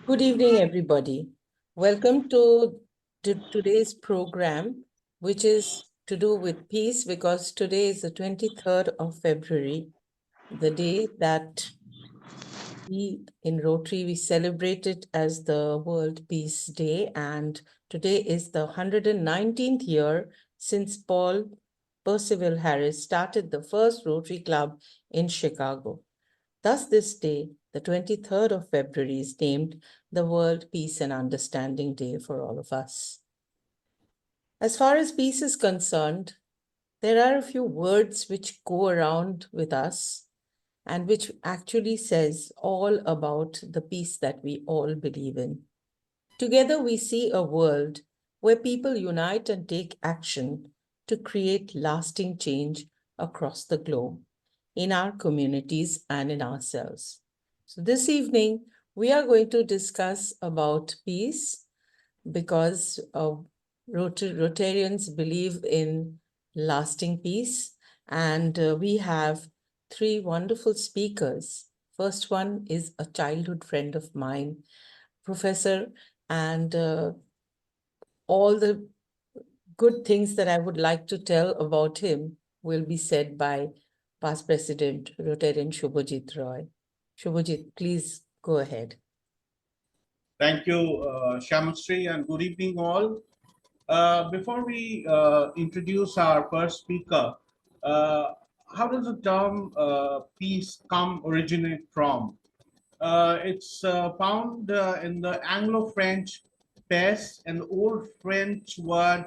Good evening, everybody. Welcome to today's program, which is to do with peace, because today is the 23rd of February, the day that we in Rotary, we celebrate it as the World Peace Day. And today is the 119th year since Paul Percival Harris started the first Rotary Club in Chicago. Thus, this day, the 23rd of February, is named the World Peace and Understanding Day for all of us. As far as peace is concerned, there are a few words which go around with us and which actually says all about the peace that we all believe in. Together, we see a world where people unite and take action to create lasting change across the globe, in our communities and in ourselves. So this evening, we are going to discuss about peace because Rotarians believe in lasting peace. And we have three wonderful speakers. First one is a childhood friend of mine, professor, and all the good things that I would like to tell about him will be said by past President Rotarian Shubhajit Roy. Shubhajit, please go ahead. Thank you, Shyamastri, and good evening all. Before we introduce our first speaker, how does the term peace originate from? It's found in the Anglo-French paix, an old French word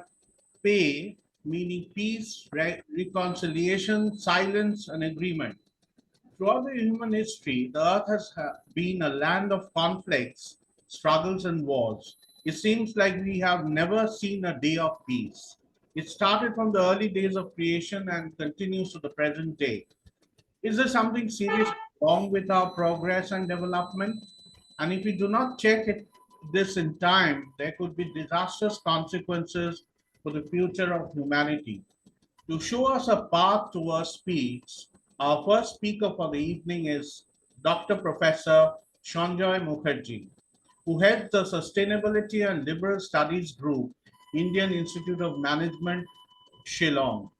paix, meaning peace, reconciliation, silence, and agreement. Throughout the human history, the earth has been a land of conflicts, struggles, and wars. It seems like we have never seen a day of peace. It started from the early days of creation and continues to the present day. Is there something serious wrong with our progress and development? And if we do not check this in time, there could be disastrous consequences for the future of humanity. To show us a path towards peace, our first speaker for the evening is Dr. Professor Sanjoy Mukherjee, who heads the Sustainability and Liberal Studies Group, Indian Institute of Management, Shillong.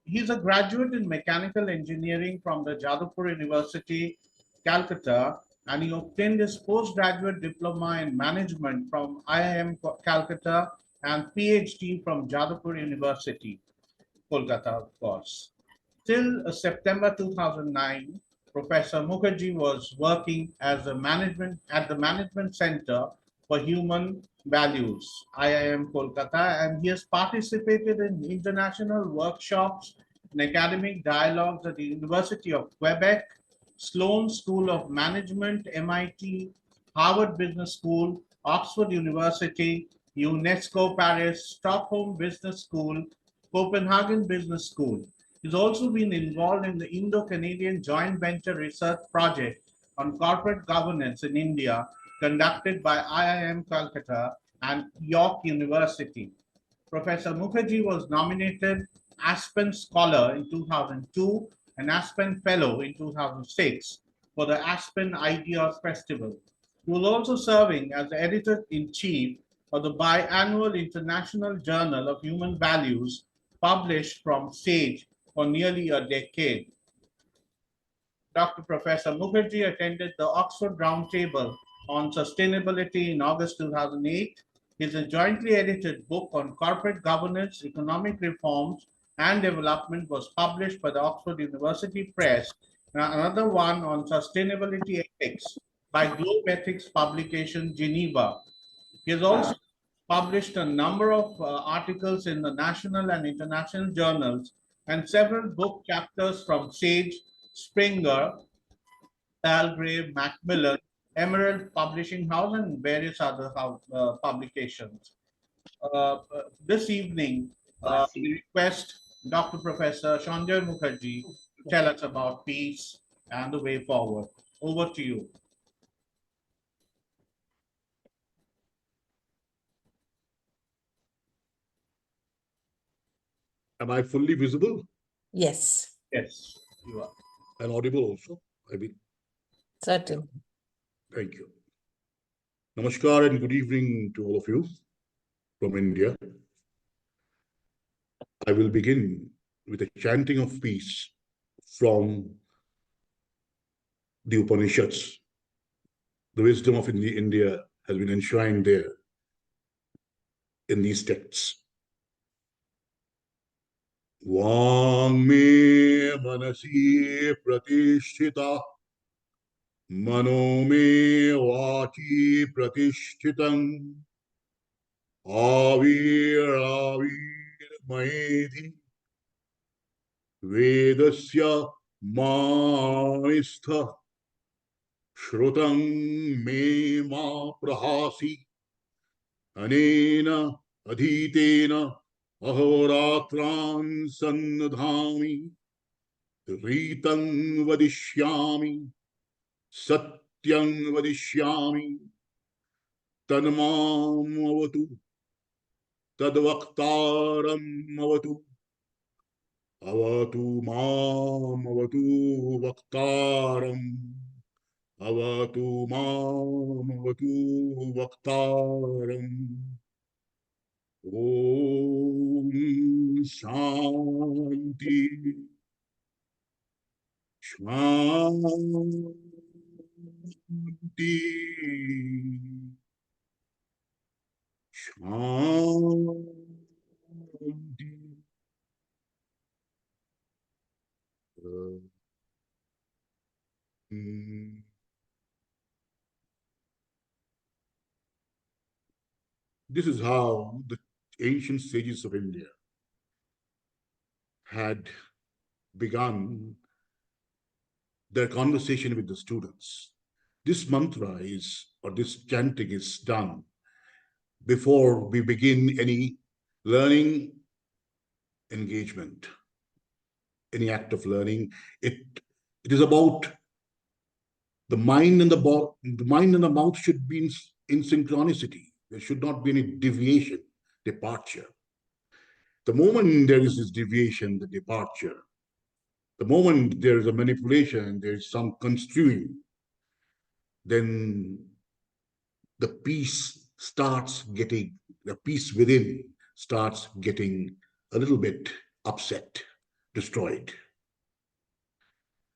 He's a graduate in mechanical engineering from the Jadavpur University, Calcutta, and he obtained his postgraduate diploma in management from IIM Calcutta and PhD from Jadavpur University, Kolkata, of course. Till September 2009, Professor Mukherjee was working as a management at the Management Center for Human Values, IIM Kolkata, and he has participated in international workshops and academic dialogues at the University of Quebec, Sloan School of Management, MIT, Harvard Business School, Oxford University, UNESCO Paris, Stockholm Business School, Copenhagen Business School. He's also been involved in the Indo-Canadian Joint Venture Research Project on Corporate Governance in India, conducted by IIM Calcutta and York University. Professor Mukherjee was nominated Aspen Scholar in 2002 and Aspen Fellow in 2006 for the Aspen Ideas Festival. He was also serving as the editor-in-chief of the biannual International Journal of Human Values, published from SAGE for nearly a decade. Dr. Professor Mukherjee attended the Oxford Roundtable on Sustainability in August 2008. His jointly edited book on corporate governance, economic reforms, and development was published by the Oxford University Press, and another one on sustainability ethics by Globe Ethics Publication, Geneva. He has also published a number of articles in the national and international journals and several book chapters from Sage, Springer, Palgrave, Macmillan, Emerald Publishing House, and various other publications. This evening, we request Dr. Professor Sanjoy Mukherjee to tell us about peace and the way forward. Over to you. Am I fully visible? Yes. Yes, you are. And audible also, I mean. Certainly. Thank you. Namaskar and good evening to all of you from India. I will begin with a chanting of peace from the Upanishads. The wisdom of India has been enshrined there in these texts. Vang me manasi pratisthita mano me vachi pratishthitam avir maedhi vedasya maistha shrutam me ma prahasi anena adhitena ahoratran sannadhami ritam vadishyami satyam vadishyami tanmam avatu tadvaktaram avatu avatu mam avatu vaktaram avatu mam avatu vaktaram. Om Shanti Shanti Shanti. This is how the ancient sages of India had begun their conversation with the students. This mantra is, or this chanting is done before we begin any learning engagement, any act of learning. It is about the mind and the mind and the mouth should be in synchronicity. There should not be any deviation, departure. The moment there is this deviation, the departure, the moment there is a manipulation, there is some construing, then the peace the peace within starts getting a little bit upset, destroyed.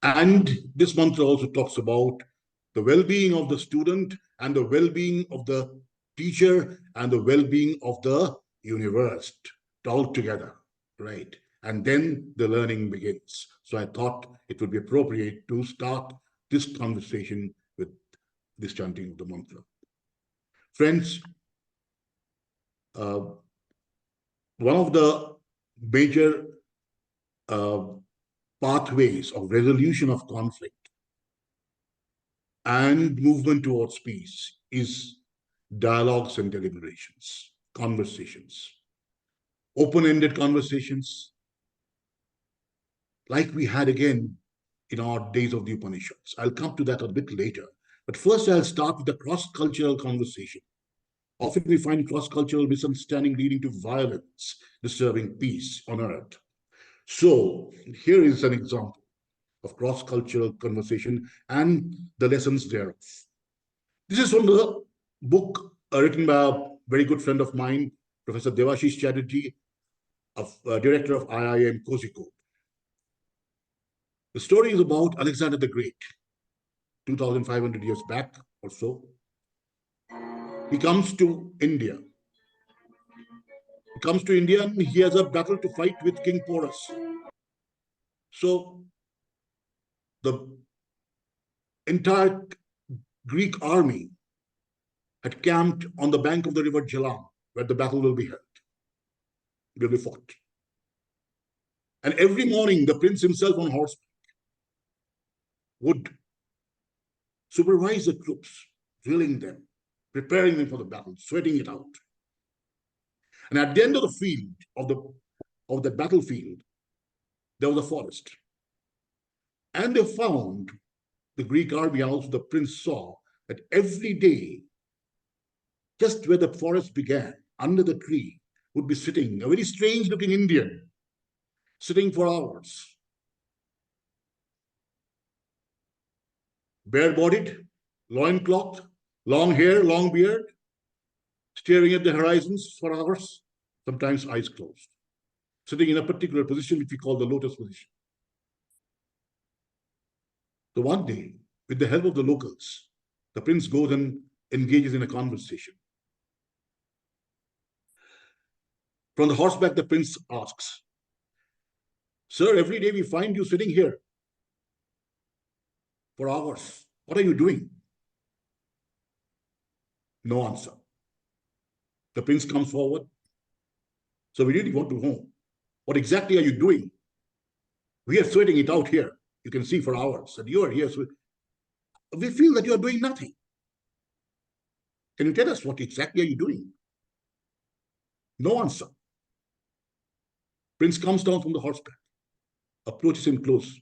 And this mantra also talks about the well-being of the student and the well-being of the teacher and the well-being of the universe all together, right? And then the learning begins. So I thought it would be appropriate to start this conversation with this chanting of the mantra. Friends, one of the major pathways of resolution of conflict and movement towards peace is dialogues and deliberations, conversations, open-ended conversations, like we had again in our days of the Upanishads. I'll come to that a bit later. But first, I'll start with the cross-cultural conversation. Often we find cross-cultural misunderstanding leading to violence, disturbing peace on earth. So here is an example of cross-cultural conversation and the lessons thereof. This is from the book written by a very good friend of mine, Professor Devashish Chatterjee, director of IIM Kozhikode. The story is about Alexander the Great, 2,500 years back or so. He comes to India. He comes to India and he has a battle to fight with King Porus. So the entire Greek army had camped on the bank of the river Jalam, where the battle will be held, will be fought. And every morning, the prince himself on horseback would supervise the troops, drilling them, preparing them for the battle, sweating it out. And at the end of the field, of the battlefield, there was a forest. And they found, the Greek army and also the prince saw, that every day, just where the forest began, under the tree, would be sitting a very strange looking Indian, sitting for hours. Bare-bodied, loincloth, long hair, long beard, staring at the horizons for hours, sometimes eyes closed, sitting in a particular position which we call the lotus position. So one day, with the help of the locals, the prince goes and engages in a conversation. From the horseback, the prince asks, "Sir, every day we find you sitting here for hours. What are you doing?" No answer. The prince comes forward. "So we really want to know, what exactly are you doing? We are sweating it out here. You can see for hours, and you are here. So we feel that you are doing nothing. Can you tell us what exactly are you doing?" No answer. Prince comes down from the horseback, approaches him close,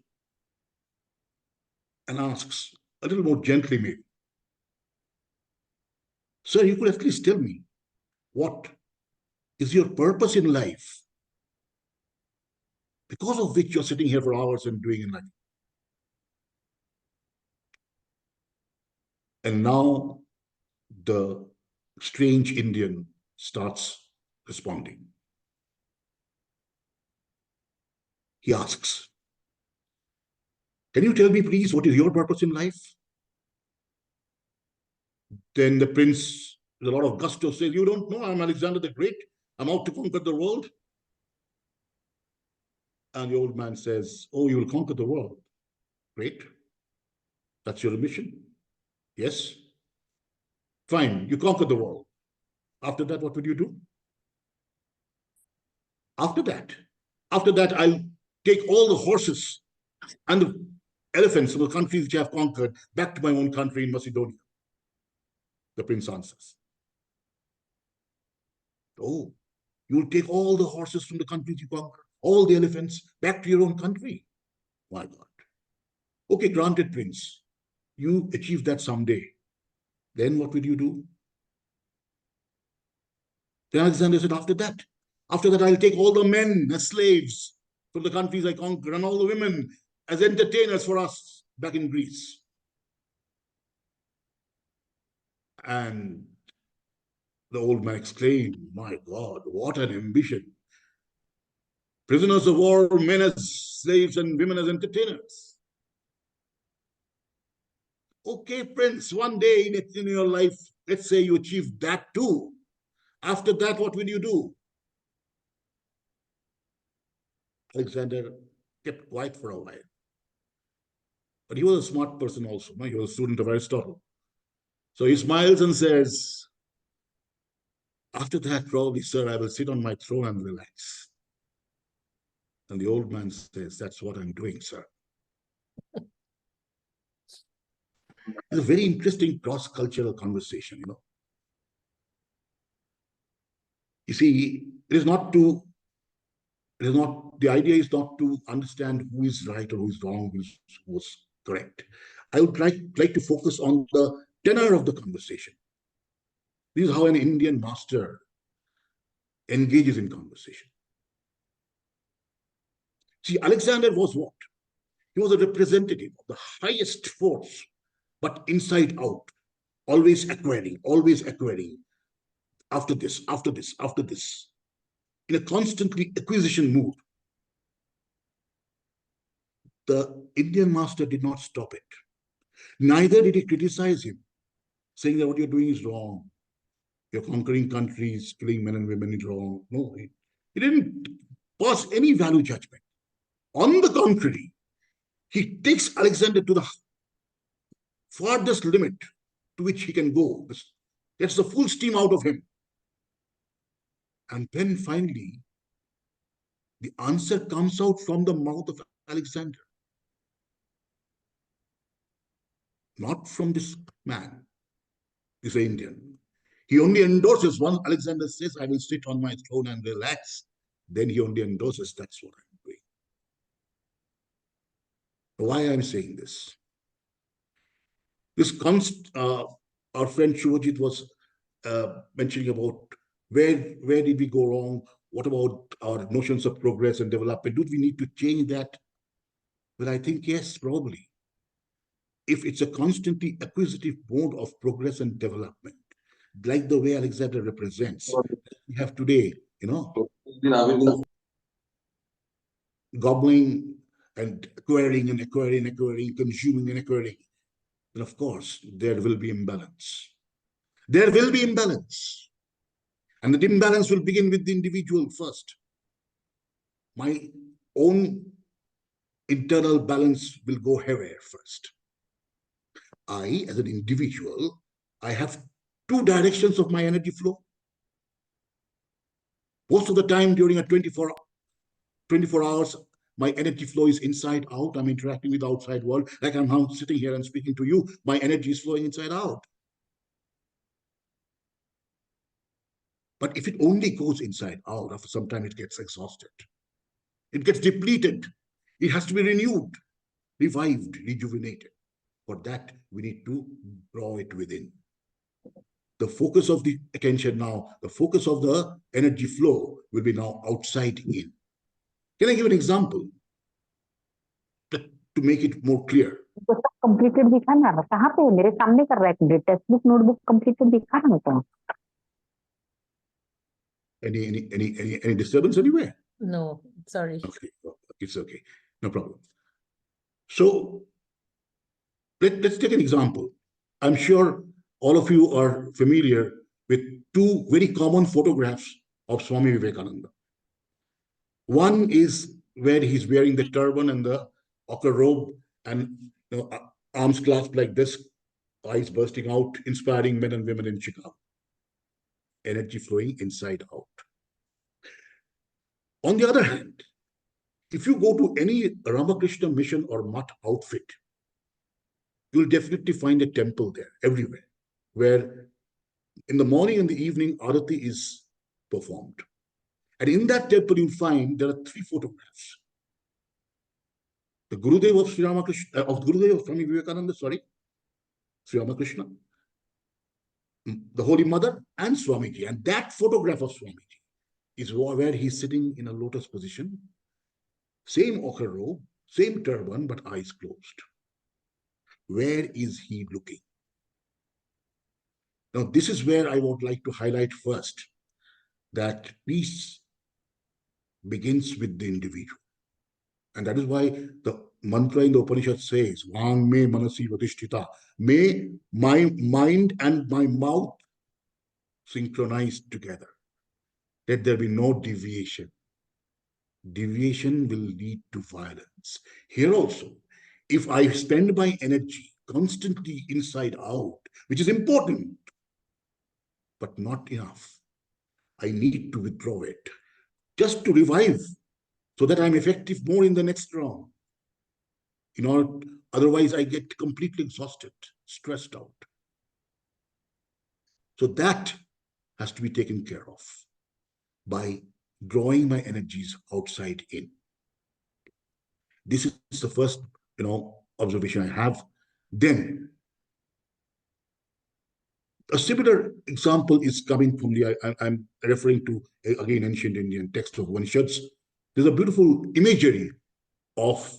and asks, a little more gently maybe, "Sir, you could at least tell me, what is your purpose in life, because of which you're sitting here for hours and doing nothing?" And now the strange Indian starts responding. He asks, "Can you tell me, please, what is your purpose in life?" Then the prince, with a lot of gusto, says, "You don't know, I'm Alexander the Great. I'm out to conquer the world." And the old man says, "Oh, you will conquer the world. Great. That's your mission? Yes. Fine, you conquer the world. After that, what would you do?" After that, I'll take all the horses and the elephants from the countries which I have conquered back to my own country in Macedonia." The prince answers, "Oh, you'll take all the horses from the countries you conquer, all the elephants back to your own country? My God. Okay, granted, prince. You achieve that someday. Then what will you do?" Then Alexander said, after that, I'll take all the men as slaves from the countries I conquer and all the women as entertainers for us back in Greece. And the old man exclaimed, "My God, what an ambition. Prisoners of war, men as slaves and women as entertainers. Okay, prince, one day in your life, let's say you achieve that too. After that, what will you do?" Alexander kept quiet for a while. But he was a smart person also. No? He was a student of Aristotle. So he smiles and says, "After that, probably, sir, I will sit on my throne and relax." And the old man says, "That's what I'm doing, sir." It's a very interesting cross-cultural conversation, you know. You see, the idea is not to understand who is right or who is wrong, who's correct. I would like to focus on the tenor of the conversation. This is how an Indian master engages in conversation. See, Alexander was what? He was a representative of the highest force, but inside out, always acquiring, after this, in a constantly acquisition mood. The Indian master did not stop it. Neither did he criticize him, saying that what you're doing is wrong. You're conquering countries, killing men and women is wrong. No, he didn't pass any value judgment. On the contrary, he takes Alexander to the farthest limit to which he can go. Gets the full steam out of him. And then finally, the answer comes out from the mouth of Alexander. Not from this man, this Indian. He only endorses once Alexander says, "I will sit on my throne and relax." Then he only endorses, "That's what I'm doing." Why I'm saying this? Our friend Shubhajit was mentioning about where did we go wrong? What about our notions of progress and development? Do we need to change that? Well, I think yes, probably. if it's a constantly acquisitive mode of progress and development, like the way Alexander represents, we have today, gobbling and acquiring, consuming and acquiring, then of course there will be imbalance. There will be imbalance. And the imbalance will begin with the individual first. My own internal balance will go haywire first. I, as an individual, I have two directions of my energy flow. Most of the time during a 24 hours, my energy flow is inside out. I'm interacting with the outside world. Like I'm now sitting here and speaking to you, my energy is flowing inside out. But if it only goes inside out, after some time it gets exhausted. It gets depleted. It has to be renewed, revived, rejuvenated. For that, we need to draw it within. The focus of the attention now, the focus of the energy flow will be now outside in. Can I give an example to make it more clear? Completed दिखा ना कहाँ पे मेरे सामने कर रहा है text book notebook completed दिखा ना तो any disturbance anywhere? No, sorry. Okay, it's okay, no problem. So let's take an example. I'm sure all of you are familiar with two very common photographs of Swami Vivekananda. One is where he's wearing the turban and the ochre robe and arms clasped like this, eyes bursting out, inspiring men and women in Chicago. Energy flowing inside out. On the other hand, if you go to any Ramakrishna mission or mutt outfit, you'll definitely find a temple there, everywhere, where in the morning and the evening, Arati is performed. And in that temple, you'll find there are three photographs. The Gurudev of Sri Ramakrishna, of Gurudev of Swami Vivekananda, Sri Ramakrishna, the Holy Mother, and Swamiji. And that photograph of Swamiji is where he's sitting in a lotus position, same ochre robe, same turban, but eyes closed. Where is he looking? Now, this is where I would like to highlight first that peace begins with the individual. And that is why the mantra in the Upanishad says, Vang me manasi vadishtita. May my mind and my mouth synchronize together. Let there be no deviation. Deviation will lead to violence. Here also, if I spend my energy constantly inside out, which is important, but not enough, I need to withdraw it just to revive so that I'm effective more in the next round. Otherwise I get completely exhausted, stressed out. So that has to be taken care of by drawing my energies outside in. This is the first, observation I have. Then a similar example is coming from I'm referring to, again, ancient Indian text of Upanishads. There's a beautiful imagery of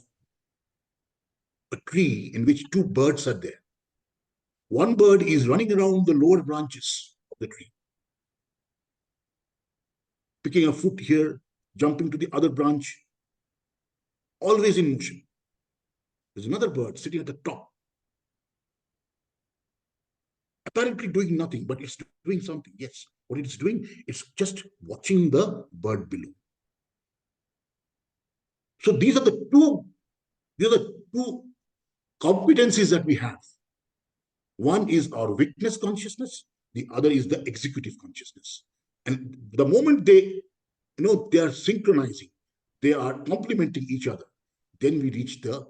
a tree in which two birds are there. One bird is running around the lower branches of the tree, picking a fruit here, jumping to the other branch, always in motion. There's another bird sitting at the top, apparently doing nothing, but it's doing something. Yes, what it's doing, it's just watching the bird below. So these are the two competencies that we have. One is our witness consciousness, the other is the executive consciousness. And the moment they are synchronizing, they are complementing each other, then we reach the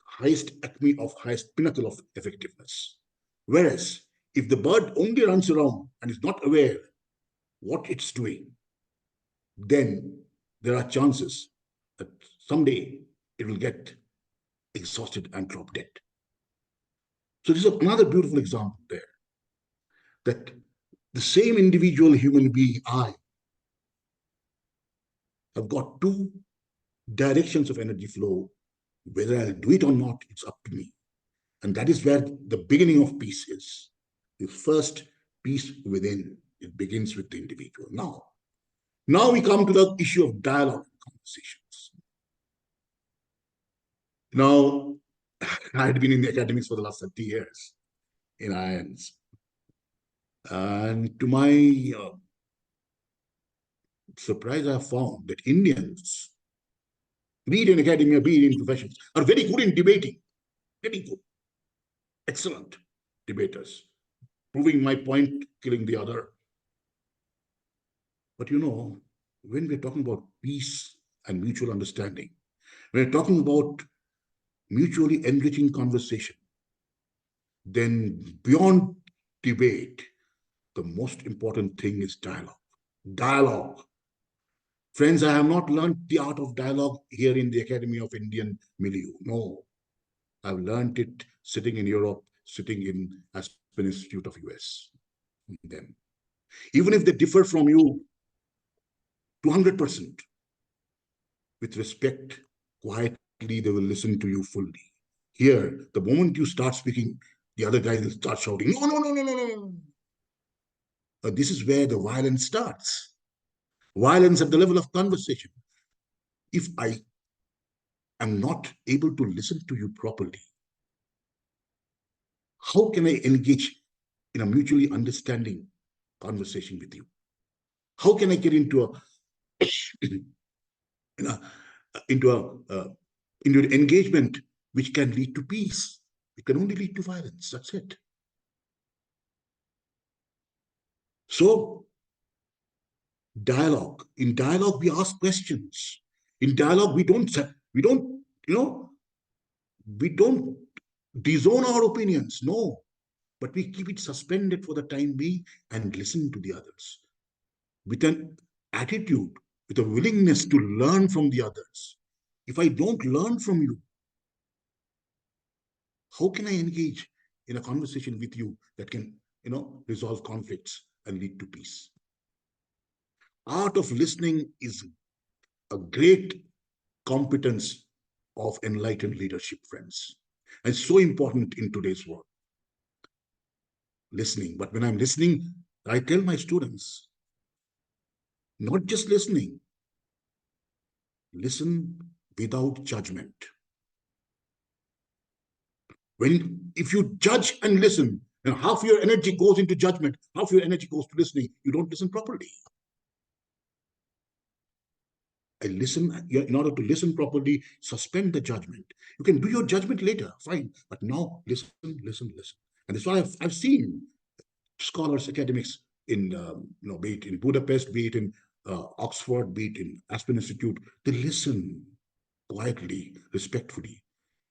highest acme of highest pinnacle of effectiveness. Whereas if the bird only runs around and is not aware what it's doing, then there are chances that someday it will get exhausted and drop dead. So this is another beautiful example there, that the same individual human being, I, have got two directions of energy flow. Whether I'll do it or not, it's up to me. And that is where the beginning of peace is. The first peace within. It begins with the individual. Now we come to the issue of dialogue and conversations. Now, I had been in the academics for the last 30 years in IIMs. And to my surprise, I have found that Indians, be it in academia, be it in professions, are very good in debating. Very good. Excellent debaters. Proving my point, killing the other. But when we're talking about peace and mutual understanding, when we're talking about mutually enriching conversation, then beyond debate, the most important thing is dialogue. Dialogue. Friends, I have not learned the art of dialogue here in the Academy of Indian milieu. No, I've learned it sitting in Europe, sitting in Aspen Institute of US. Them. Even if they differ from you 200%, with respect, quietly, they will listen to you fully. Here, the moment you start speaking, the other guys will start shouting, no, no, no, no, no, no. This is where the violence starts. Violence at the level of conversation. If I am not able to listen to you properly, how can I engage in a mutually understanding conversation with you? How can I get into an engagement which can lead to peace? It can only lead to violence. That's it. So, dialogue. In dialogue, we ask questions. In dialogue, we don't disown our opinions. No, but we keep it suspended for the time being and listen to the others with an attitude, with a willingness to learn from the others. If I don't learn from you, how can I engage in a conversation with you that can, resolve conflicts and lead to peace? Art of listening is a great competence of enlightened leadership, friends. And it's so important in today's world. Listening. But when I'm listening, I tell my students, not just listening, listen without judgment. If you judge and listen, and half your energy goes into judgment, half your energy goes to listening, you don't listen properly. I listen, in order to listen properly, suspend the judgment. You can do your judgment later, fine, but now listen. And that's why I've seen scholars, academics in, be it in Budapest, be it in Oxford, be it in Aspen Institute, they listen quietly, respectfully,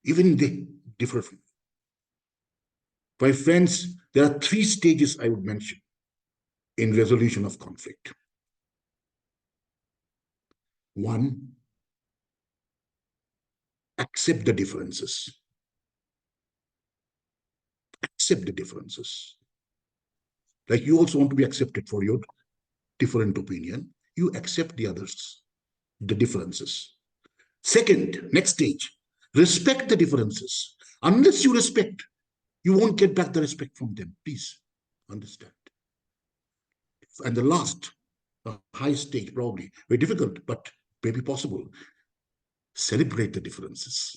even they differ from you. My friends, there are 3 stages I would mention in resolution of conflict. 1, accept the differences. Accept the differences. Like you also want to be accepted for your different opinion. You accept the others, the differences. 2nd, next stage, respect the differences. Unless you respect, you won't get back the respect from them. Please understand. And the last, a high stage, probably very difficult, but maybe possible. Celebrate the differences.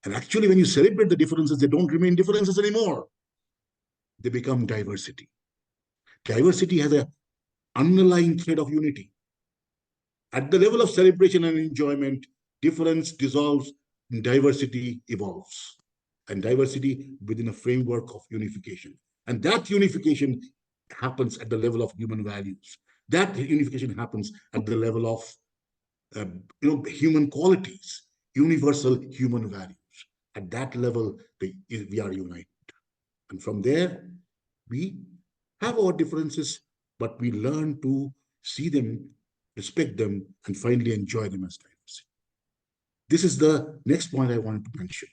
And actually, when you celebrate the differences, they don't remain differences anymore. They become diversity. Diversity has an underlying thread of unity. At the level of celebration and enjoyment, difference dissolves, and diversity evolves. And diversity within a framework of unification. And that unification happens at the level of human values. That unification happens at the level of human qualities, universal human values. At that level, we are united. And from there, we have our differences, but we learn to see them, respect them, and finally enjoy them as diversity. This is the next point I wanted to mention.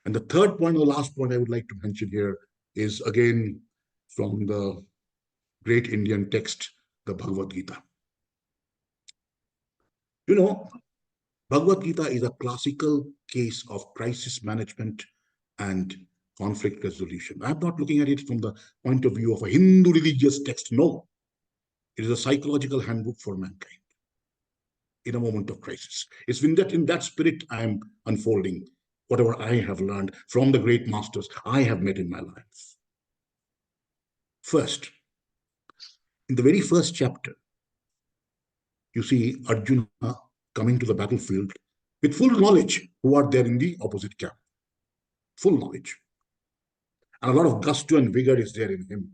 And the third point, or the last point I would like to mention here is again from the great Indian text, the Bhagavad Gita. Bhagavad Gita is a classical case of crisis management and conflict resolution. I'm not looking at it from the point of view of a Hindu religious text. No, it is a psychological handbook for mankind in a moment of crisis. It's in that spirit I am unfolding whatever I have learned from the great masters I have met in my life. First, in the very first chapter, you see Arjuna coming to the battlefield with full knowledge who are there in the opposite camp. Full knowledge. And a lot of gusto and vigor is there in him.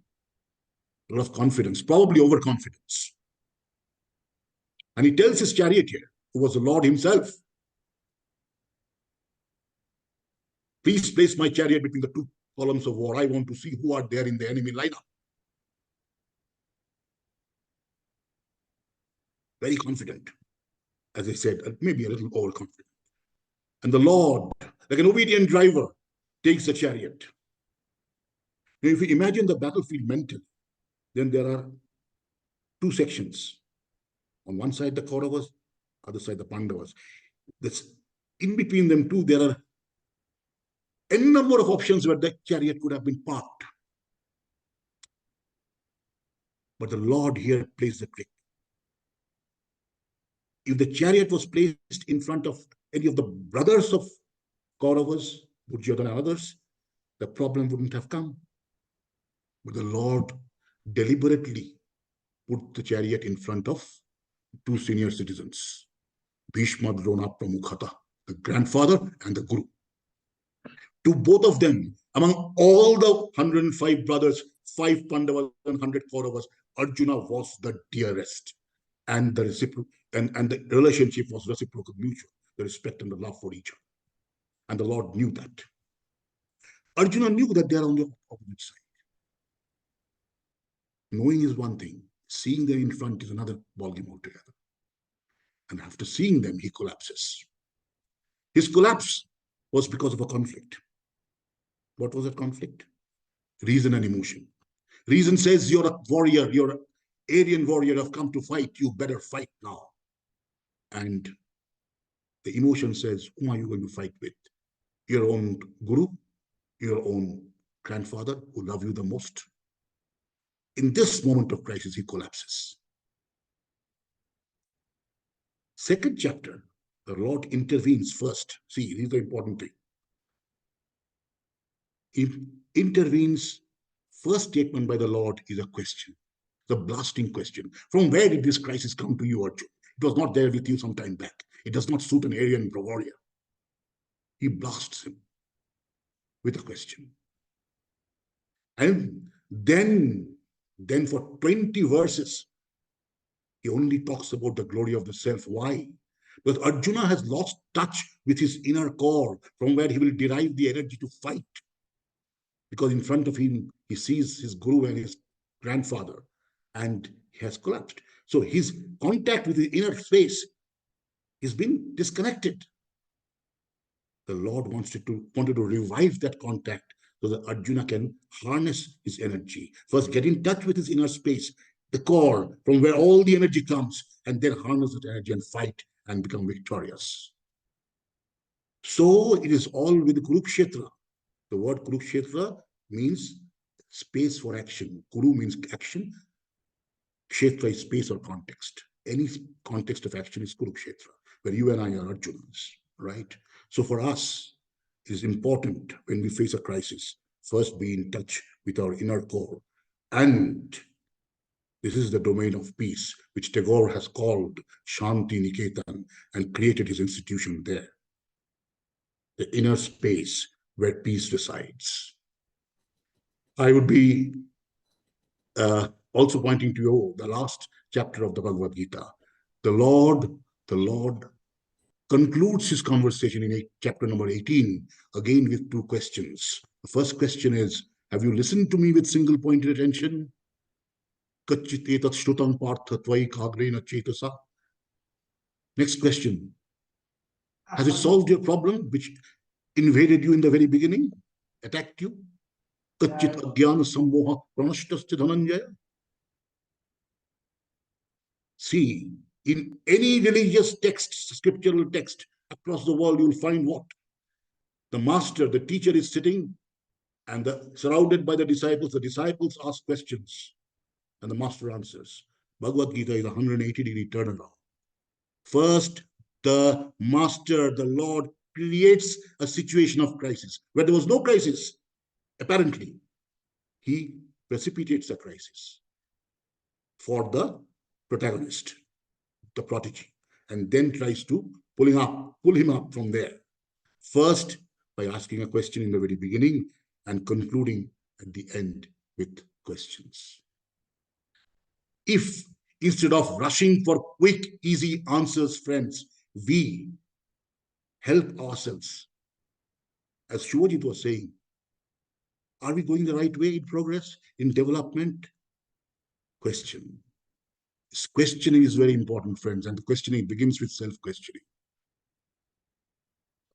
A lot of confidence, probably overconfidence. And he tells his charioteer, who was the Lord himself, please place my chariot between the two columns of war. I want to see who are there in the enemy lineup. Very confident, as I said, maybe a little overconfident. And the Lord, like an obedient driver, takes the chariot. Now, if you imagine the battlefield mentally, then there are two sections. On one side, the Kauravas, other side, the Pandavas. That's in between them two, there are a number of options where the chariot could have been parked. But the Lord here plays the trick. If the chariot was placed in front of any of the brothers of Kauravas, Duryodhana and others, the problem wouldn't have come. But the Lord deliberately put the chariot in front of two senior citizens, Bhishma Drona Pramukhata, the grandfather and the Guru. To both of them, among all the 105 brothers, 5 Pandavas and 100 Kauravas, Arjuna was the dearest. And the relationship was reciprocal, mutual, the respect and the love for each other. And the Lord knew that. Arjuna knew that they are on the opposite side. Knowing is one thing, seeing them in front is another ballgame altogether. And after seeing them, he collapses. His collapse was because of a conflict. What was that conflict? Reason and emotion. Reason says, you're a warrior, you're an Aryan warrior, have come to fight, you better fight now. And the emotion says, whom are you going to fight with? Your own guru, your own grandfather who love you the most. In this moment of crisis, he collapses. Second chapter, the Lord intervenes first. See, this is the important thing. He intervenes. First statement by the Lord is a question, the blasting question. From where did this crisis come to you, Arjuna? It was not there with you some time back. It does not suit an Aryan warrior. He blasts him with a question. And then for 20 verses, he only talks about the glory of the self. Why? Because Arjuna has lost touch with his inner core, from where he will derive the energy to fight. Because in front of him, he sees his guru and his grandfather, and he has collapsed. So his contact with the inner space has been disconnected. The Lord wanted to revive that contact so that Arjuna can harness his energy. First, get in touch with his inner space, the core, from where all the energy comes, and then harness that energy and fight and become victorious. So it is all with Kurukshetra. The word Kurukshetra means space for action. Kuru means action. Kshetra is space or context. Any context of action is Kurukshetra, where you and I are Arjunas, right? So for us, it is important when we face a crisis, first be in touch with our inner core. And this is the domain of peace, which Tagore has called Shanti Niketan and created his institution there. The inner space where peace resides. I would be also pointing to you the last chapter of the Bhagavad Gita. The Lord concludes his conversation in chapter number 18, again with two questions. The first question is, have you listened to me with single-pointed attention? Next question. Has it solved your problem, which invaded you in the very beginning, attacked you? See, in any religious text, scriptural text across the world, you'll find what? The master, the teacher is sitting and surrounded by the disciples ask questions and the master answers. Bhagavad Gita is a 180-degree turnaround. First, the master, the Lord, creates a situation of crisis where there was no crisis. Apparently, he precipitates a crisis for the protagonist, the prodigy, and then tries to pull him up from there. First, by asking a question in the very beginning and concluding at the end with questions. If instead of rushing for quick, easy answers, friends, we help ourselves, as Shivajit was saying, are we going the right way in progress, in development? Question. This questioning is very important, friends, and the questioning begins with self-questioning.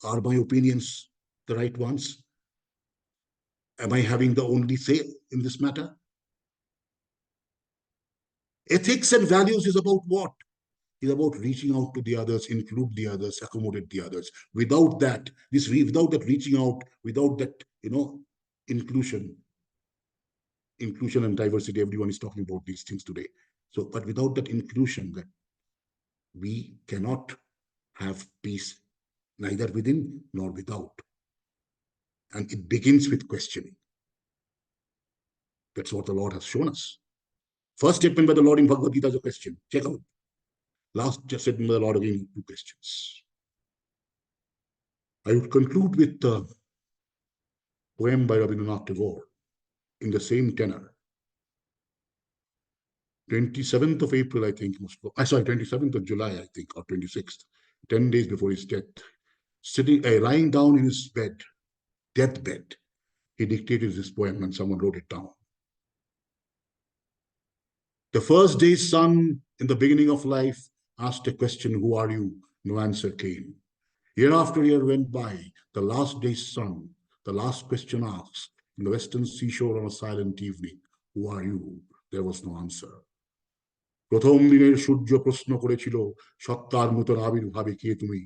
Are my opinions the right ones? Am I having the only say in this matter? Ethics and values is about what? It's about reaching out to the others, include the others, accommodate the others. Without that, without that reaching out, without that, inclusion and diversity, everyone is talking about these things today. So, but without that inclusion, that we cannot have peace, neither within nor without. And it begins with questioning. That's what the Lord has shown us. First statement by the Lord in Bhagavad Gita is a question. Check out. Last statement by the Lord again, 2 questions. I would conclude with a poem by Rabindranath Tagore in the same tenor. 27th of April, I think, 27th of July, I think, or 26th, 10 days before his death, lying down in his bed, deathbed, he dictated this poem and someone wrote it down. The first day's sun in the beginning of life asked a question, who are you? No answer came. Year after year went by, the last day's sun, the last question asked, in the western seashore on a silent evening, who are you? There was no answer. প্রথম দিনের সূর্য প্রশ্ন করেছিল সত্তার মতো আবির্ভাবে কে তুমি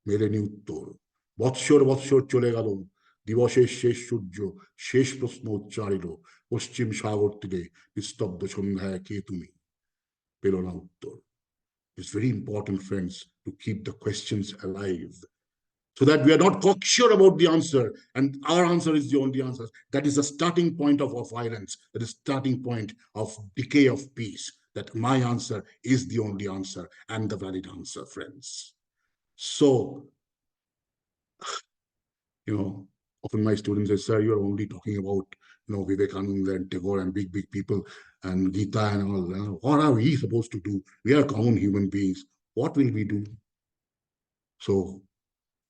মেলেনি উত্তর বৎসর বৎসর চলে গেল দিবসের শেষ সূর্য শেষ প্রশ্ন উচ্চারিল পশ্চিম সাগর তীরে নিস্তব্ধ সন্ধ্যায় কে তুমি পেল না উত্তর. It's very important, friends, to keep the questions alive so that we are not cocksure about the answer and our answer is the only answer. That is the starting point of violence. That is starting point of decay of peace. That my answer is the only answer and the valid answer, friends. So, often my students say, sir, you're only talking about, Vivekananda and Tagore and big people and Gita and all. What are we supposed to do? We are common human beings. What will we do? So,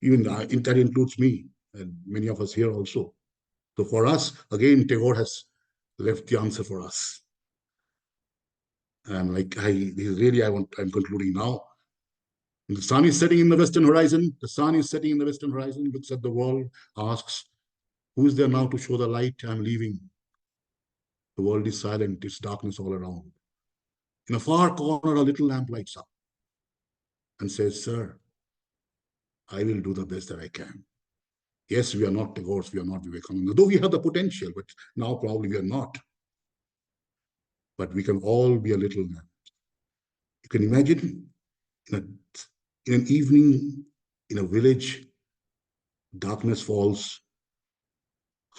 even that includes me and many of us here also. So for us, again, Tagore has left the answer for us. And I'm concluding now. The sun is setting in the western horizon. The sun is setting in the western horizon, looks at the world, asks, who is there now to show the light? I'm leaving. The world is silent. It's darkness all around. In a far corner, a little lamp lights up and says, sir, I will do the best that I can. Yes, we are not Tagore's, we are not Vivekananda, though we have the potential, but now probably we are not. But we can all be a little lamp. You can imagine in an evening in a village, darkness falls,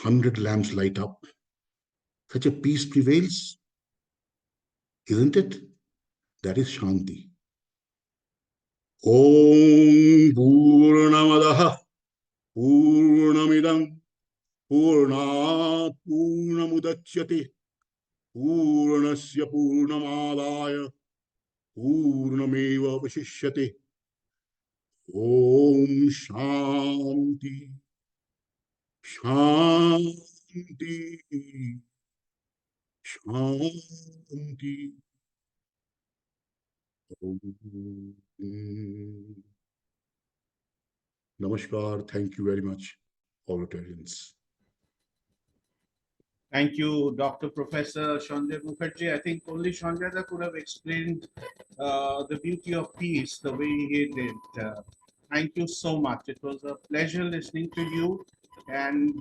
100 lamps light up. Such a peace prevails, isn't it? That is Shanti. Om Purnamadaha Purnamidam Purnat Purnamudachyate Purnasya Purnamadaya Purnameva Vashishyate. Om Shanti Shanti Shanti. Namaskar. Thank you very much, all Rotarians. Thank you, Dr. Professor Sanjoy Mukherjee. I think only Sanjoy could have explained the beauty of peace the way he did. Thank you so much. It was a pleasure listening to you. And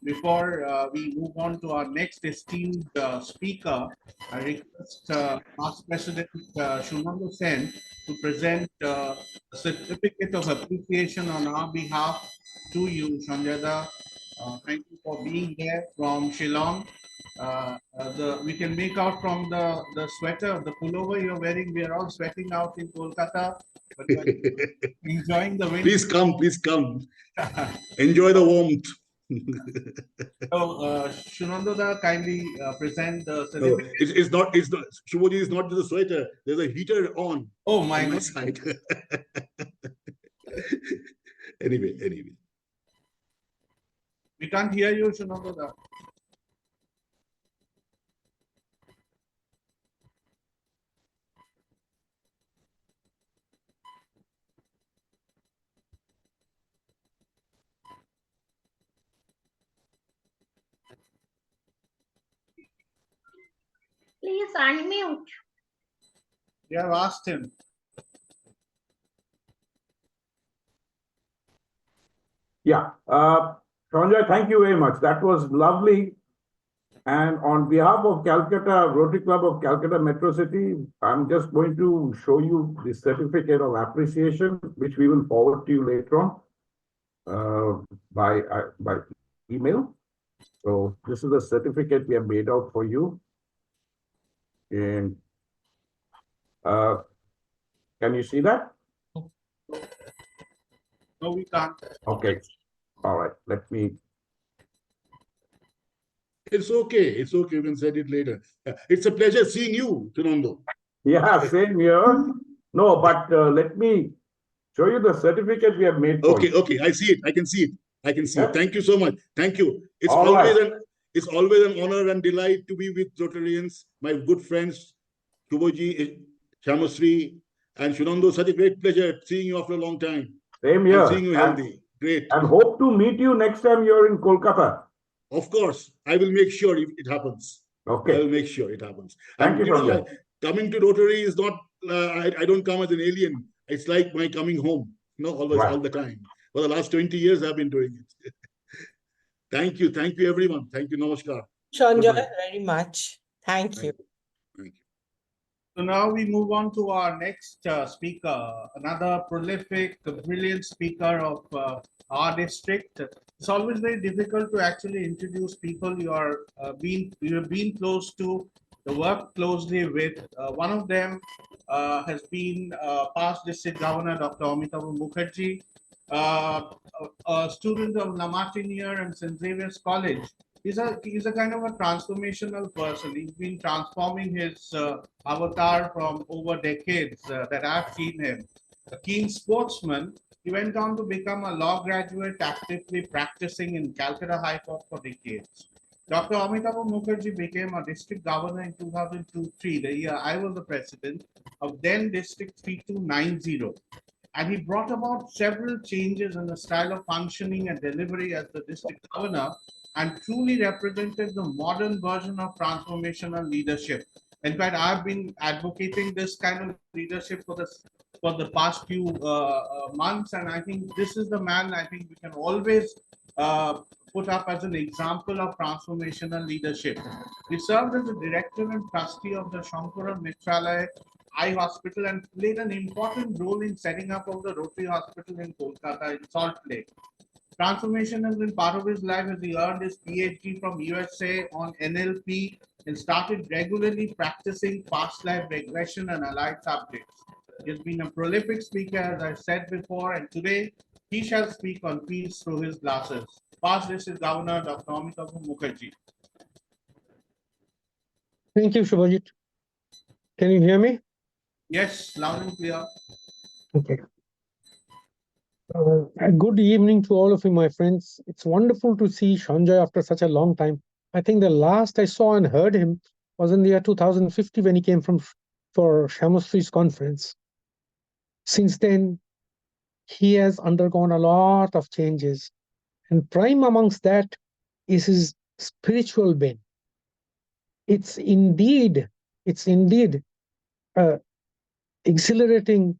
before we move on to our next esteemed speaker, I request past President Shumango Sen to present a certificate of appreciation on our behalf to you, Sanjada. Thank you for being here from Shillong. We can make out from the sweater, the pullover you're wearing. We are all sweating out in Kolkata, but you're enjoying the wind. Please come, please come. Enjoy the warmth. So, Shunandoda, kindly present the No, certificate. it's not. Shubhoji is not just a sweater. There's a heater on. Oh my on my God. side. Anyway. We can't hear you, Shunandoda. Please unmute. We have asked him. Yeah, Sanjoy, thank you very much. That was lovely. And on behalf of Calcutta, Rotary Club of Calcutta Metro City, I'm just going to show you the certificate of appreciation, which we will forward to you later on by email. So this is the certificate we have made out for you. And can you see that? No, we can't. Okay. All right. Let me. It's okay. It's okay. We can send it later. It's a pleasure seeing you, Tunando. Yeah, same here. No, but let me show you the certificate we have made for you. Okay. I see it. I can see it. Yeah. Thank you so much. Thank you. It's All always right. it's always an honor and delight to be with Rotarians, my good friends, Shubhoji, Shamasri, and Shunando. Such a great pleasure seeing you after a long time. Same here. And seeing you healthy. Great. And hope to meet you next time you're in Kolkata. Of course, I will make sure it happens. Okay. I will make sure it happens. Thank you, Sanjay. Coming to Rotary is not, I don't come as an alien. It's like my coming home, always, Right. all the time. For the last 20 years, I've been doing it. Thank you, everyone. Thank you, namaskar. Sanjoy, Goodbye. very much. Thank you. Thank you. So now we move on to our next speaker, another prolific, brilliant speaker of our district. It's always very difficult to actually introduce people you have been close to, the work closely with. One of them has been past district governor, Dr. Amitava Mukherjee, a student of La Martiniere and St. Xavier's College. He's a kind of a transformational person. He's been transforming his avatar from over decades that I've seen him. A keen sportsman, he went on to become a law graduate, actively practicing in Calcutta High Court for decades. Dr. Amitava Mukherjee became a district governor in 2002-3, the year I was the president of then District 3290. And he brought about several changes in the style of functioning and delivery as the district governor, and truly represented the modern version of transformational leadership. In fact, I've been advocating this kind of leadership for the past few months, and I think this is the man I think we can always put up as an example of transformational leadership. He served as a director and trustee of the Shankara Mitralaya Eye Hospital and played an important role in setting up of the Rotary Hospital in Kolkata in Salt Lake. Transformation has been part of his life as he earned his PhD from USA on NLP and started regularly practicing past life regression and allied subjects. He has been a prolific speaker, as I said before, and today he shall speak on peace through his glasses. Past District Governor Dr. Amitava Mukherjee. Thank you, Shubhajit. Can you hear me? Yes, loud and clear. Okay. Good evening to all of you, my friends. It's wonderful to see Sanjoy after such a long time. I think the last I saw and heard him was in the year 2050 when he came for Shamasri's conference. Since then, he has undergone a lot of changes, and prime amongst that is his spiritual bent. It's indeed exhilarating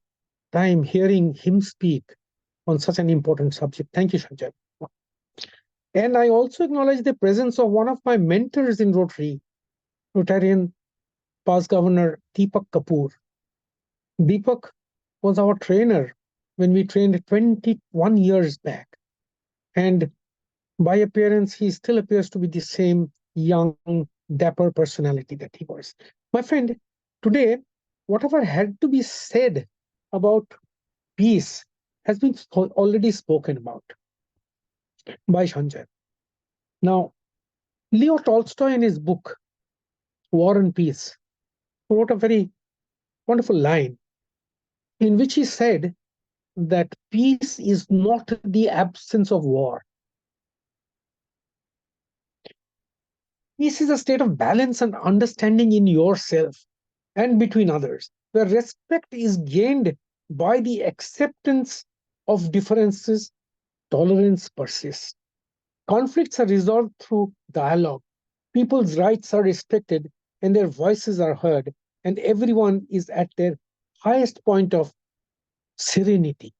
time hearing him speak on such an important subject. Thank you, Sanjoy. And I also acknowledge the presence of one of my mentors in Rotary, Rotarian past governor Deepak Kapur. Deepak was our trainer when we trained 21 years back. And by appearance, he still appears to be the same young, dapper personality that he was. My friend, today, whatever had to be said about peace has been already spoken about by Sanjoy. Now, Leo Tolstoy in his book, War and Peace, wrote a very wonderful line in which he said that peace is not the absence of war. Peace is a state of balance and understanding in yourself and between others, where respect is gained by the acceptance of differences, tolerance persists. Conflicts are resolved through dialogue. People's rights are respected and their voices are heard, and everyone is at their highest point of serenity.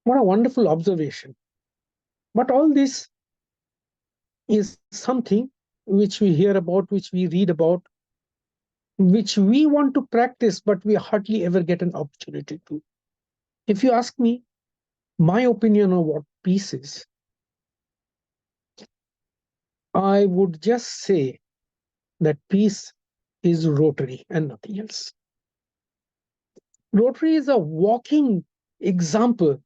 What a wonderful observation. But all this is something which we hear about, which we read about, which we want to practice, but we hardly ever get an opportunity to. If you ask me my opinion on what peace is, I would just say that peace is Rotary and nothing else. Rotary is a walking example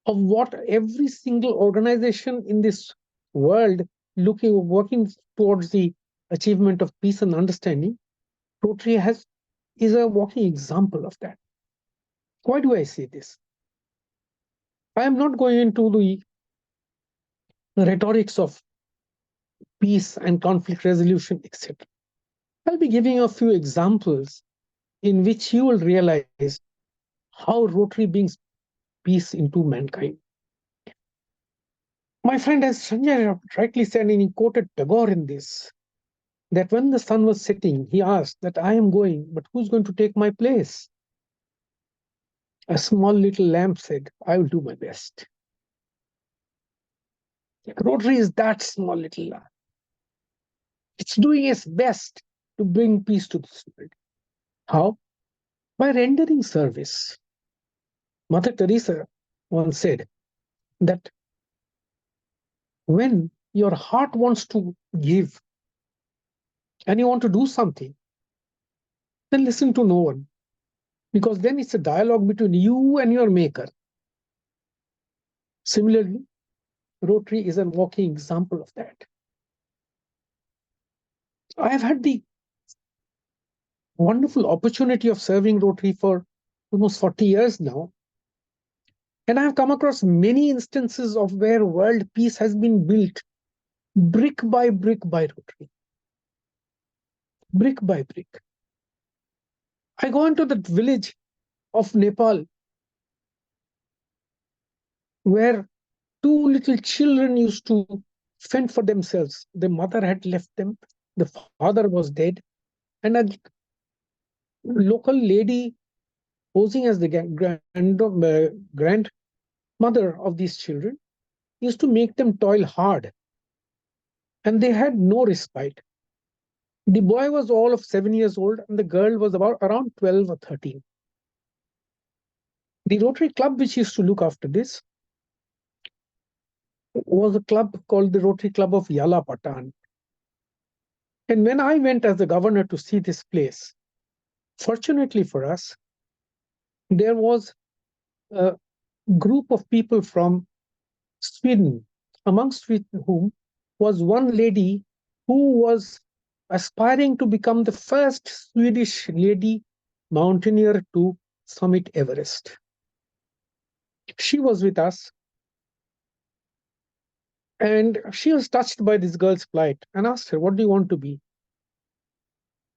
of what every single organization in this world working towards the achievement of peace and understanding, Rotary is a walking example of that. Why do I say this? I am not going into the rhetorics of peace and conflict resolution, etc. I'll be giving a few examples in which you will realize how Rotary brings peace into mankind. My friend, as Sanjay rightly said, and he quoted Tagore in this, that when the sun was setting, he asked that I am going, but who's going to take my place? A small little lamp said, I will do my best. Rotary is that small little lamp. It's doing its best to bring peace to this world. How? By rendering service. Mother Teresa once said that when your heart wants to give and you want to do something, then listen to no one, because then it's a dialogue between you and your maker. Similarly, Rotary is a walking example of that. I have had the wonderful opportunity of serving Rotary for almost 40 years now. And I have come across many instances of where world peace has been built brick by Rotary. Brick by brick. I go into the village of Nepal where two little children used to fend for themselves. The mother had left them, the father was dead, and a local lady posing as the grandmother of these children used to make them toil hard, and they had no respite. The boy was all of 7 years old, and the girl was around 12 or 13. The Rotary Club, which used to look after this, was a club called the Rotary Club of Yala Patan. And when I went as the governor to see this place, fortunately for us, there was a group of people from Sweden, amongst whom was one lady who was aspiring to become the first Swedish lady mountaineer to summit Everest. She was with us, and she was touched by this girl's plight and asked her, what do you want to be?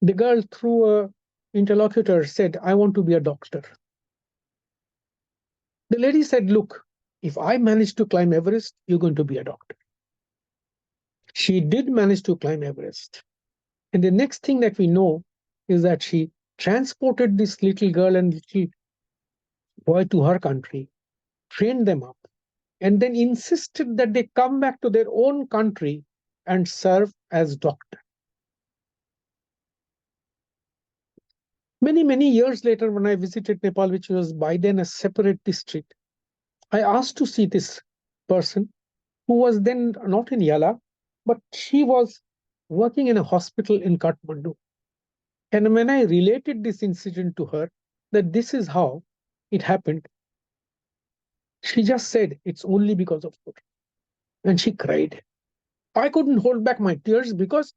The girl, through an interlocutor, said, I want to be a doctor. The lady said, look, if I manage to climb Everest, you're going to be a doctor. She did manage to climb Everest. And the next thing that we know is that she transported this little girl and little boy to her country, trained them up, and then insisted that they come back to their own country and serve as doctor. Many, many years later, when I visited Nepal, which was by then a separate district, I asked to see this person who was then not in Yala, but she was working in a hospital in Kathmandu. And when I related this incident to her, that this is how it happened, she just said, it's only because of Rotary. And she cried. I couldn't hold back my tears because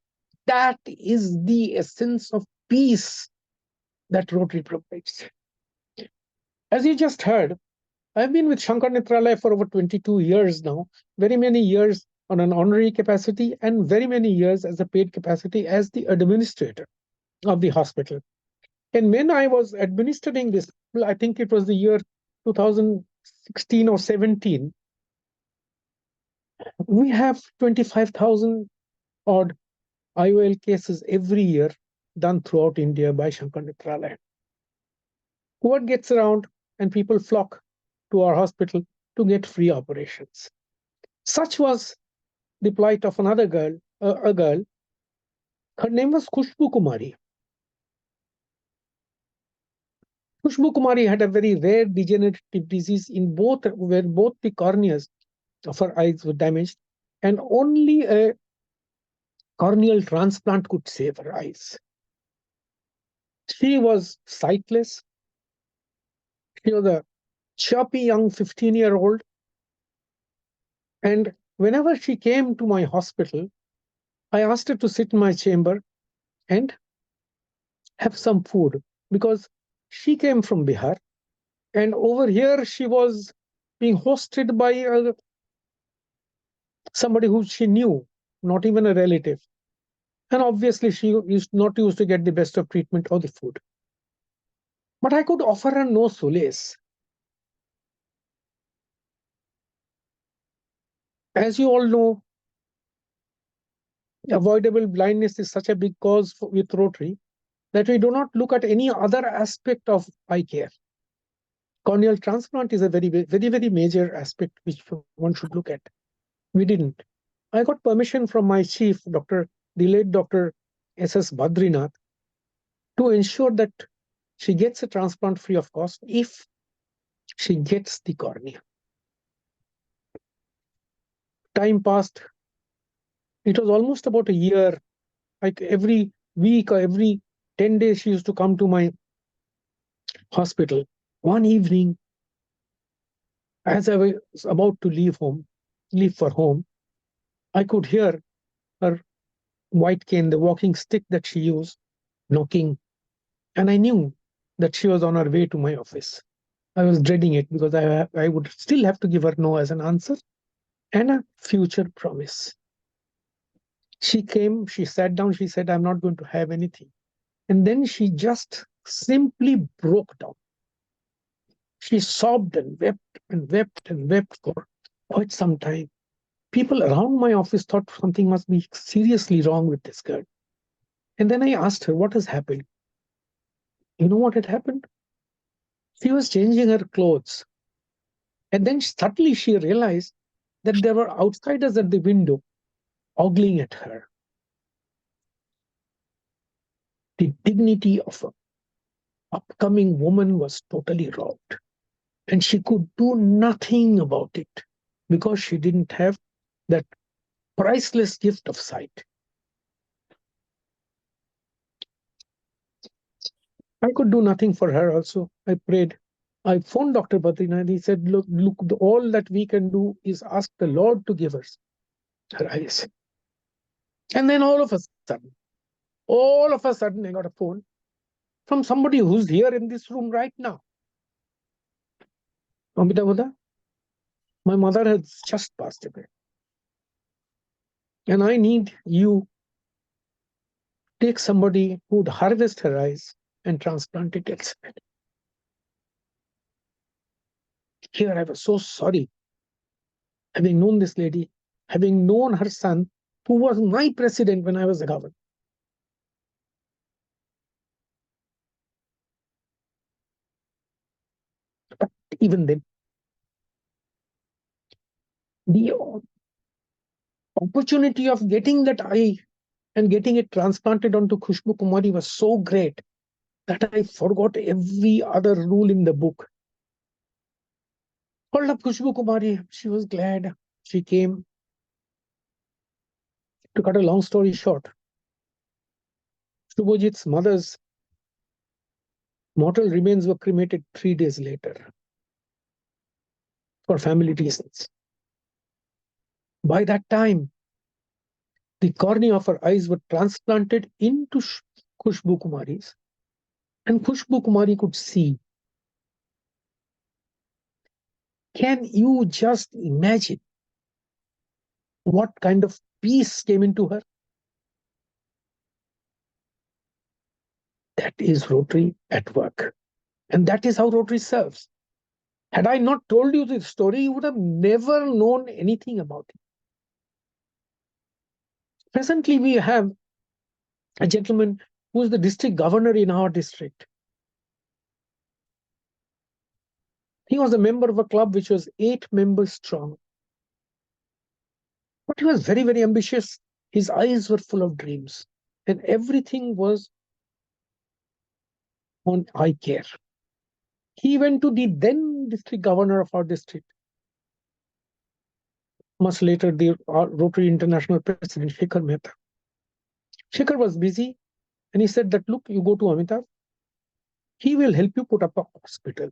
that is the essence of peace that Rotary provides. As you just heard, I've been with Shankar Netralaya for over 22 years now, very many years on an honorary capacity and very many years as a paid capacity as the administrator of the hospital. And when I was administering this, I think it was the year 2016 or 17, we have 25,000 odd IOL cases every year done throughout India by Shankar Netralaya. Word gets around and people flock to our hospital to get free operations. Such was the plight of another girl, a girl. Her name was Khushbu Kumari. Khushbu Kumari had a very rare degenerative disease in both, where both the corneas of her eyes were damaged, and only a corneal transplant could save her eyes. She was sightless. She was a chirpy young 15-year-old. And whenever she came to my hospital, I asked her to sit in my chamber and have some food, because she came from Bihar. And over here, she was being hosted by somebody who she knew, not even a relative. And obviously, she used not used to get the best of treatment or the food. But I could offer her no solace. As you all know, avoidable blindness is such a big cause with Rotary that we do not look at any other aspect of eye care. Corneal transplant is a very, very, very major aspect which one should look at. We didn't. I got permission from my chief, the late Dr. S.S. Badrinath, to ensure that she gets a transplant free of cost if she gets the cornea. Time passed. It was almost about a year. Like every week or every 10 days, she used to come to my hospital. One evening, as I was about to leave for home, I could hear her white cane, the walking stick that she used, knocking. And I knew that she was on her way to my office. I was dreading it because I would still have to give her no as an answer and a future promise. She came, she sat down, she said, I'm not going to have anything. And then she just simply broke down. She sobbed and wept and wept and wept for quite some time. People around my office thought something must be seriously wrong with this girl. And then I asked her, what has happened? You know what had happened? She was changing her clothes. And then suddenly she realized that there were outsiders at the window ogling at her. The dignity of an upcoming woman was totally robbed. And she could do nothing about it because she didn't have that priceless gift of sight. I could do nothing for her also. I prayed. I phoned Dr. Badrinath. He said, look, all that we can do is ask the Lord to give us her eyes. And then all of a sudden, I got a phone from somebody who's here in this room right now. Amitava, my mother has just passed away. And I need you to take somebody who would harvest her eyes and transplant it elsewhere. Here I was so sorry, having known this lady, having known her son, who was my president when I was a governor. even then. The opportunity of getting that eye and getting it transplanted onto Khushbu Kumari was so great that I forgot every other rule in the book. Called up Khushbu Kumari, she was glad. She came. To cut a long story short, Shubhajit's mother's mortal remains were cremated 3 days later for family reasons. By that time, the cornea of her eyes were transplanted into Khushbu Kumari's, and Khushbu Kumari could see. Can you just imagine what kind of peace came into her? That is Rotary at work. And that is how Rotary serves. Had I not told you this story, you would have never known anything about it. Presently, we have a gentleman who is the district governor in our district. He was a member of a club which was 8 members strong. But he was very, very ambitious. His eyes were full of dreams. And everything was on eye care. He went to the then district governor of our district. Much later, the Rotary International President, Shekhar Mehta. Shekhar was busy and he said that, look, you go to Amitava. He will help you put up a hospital.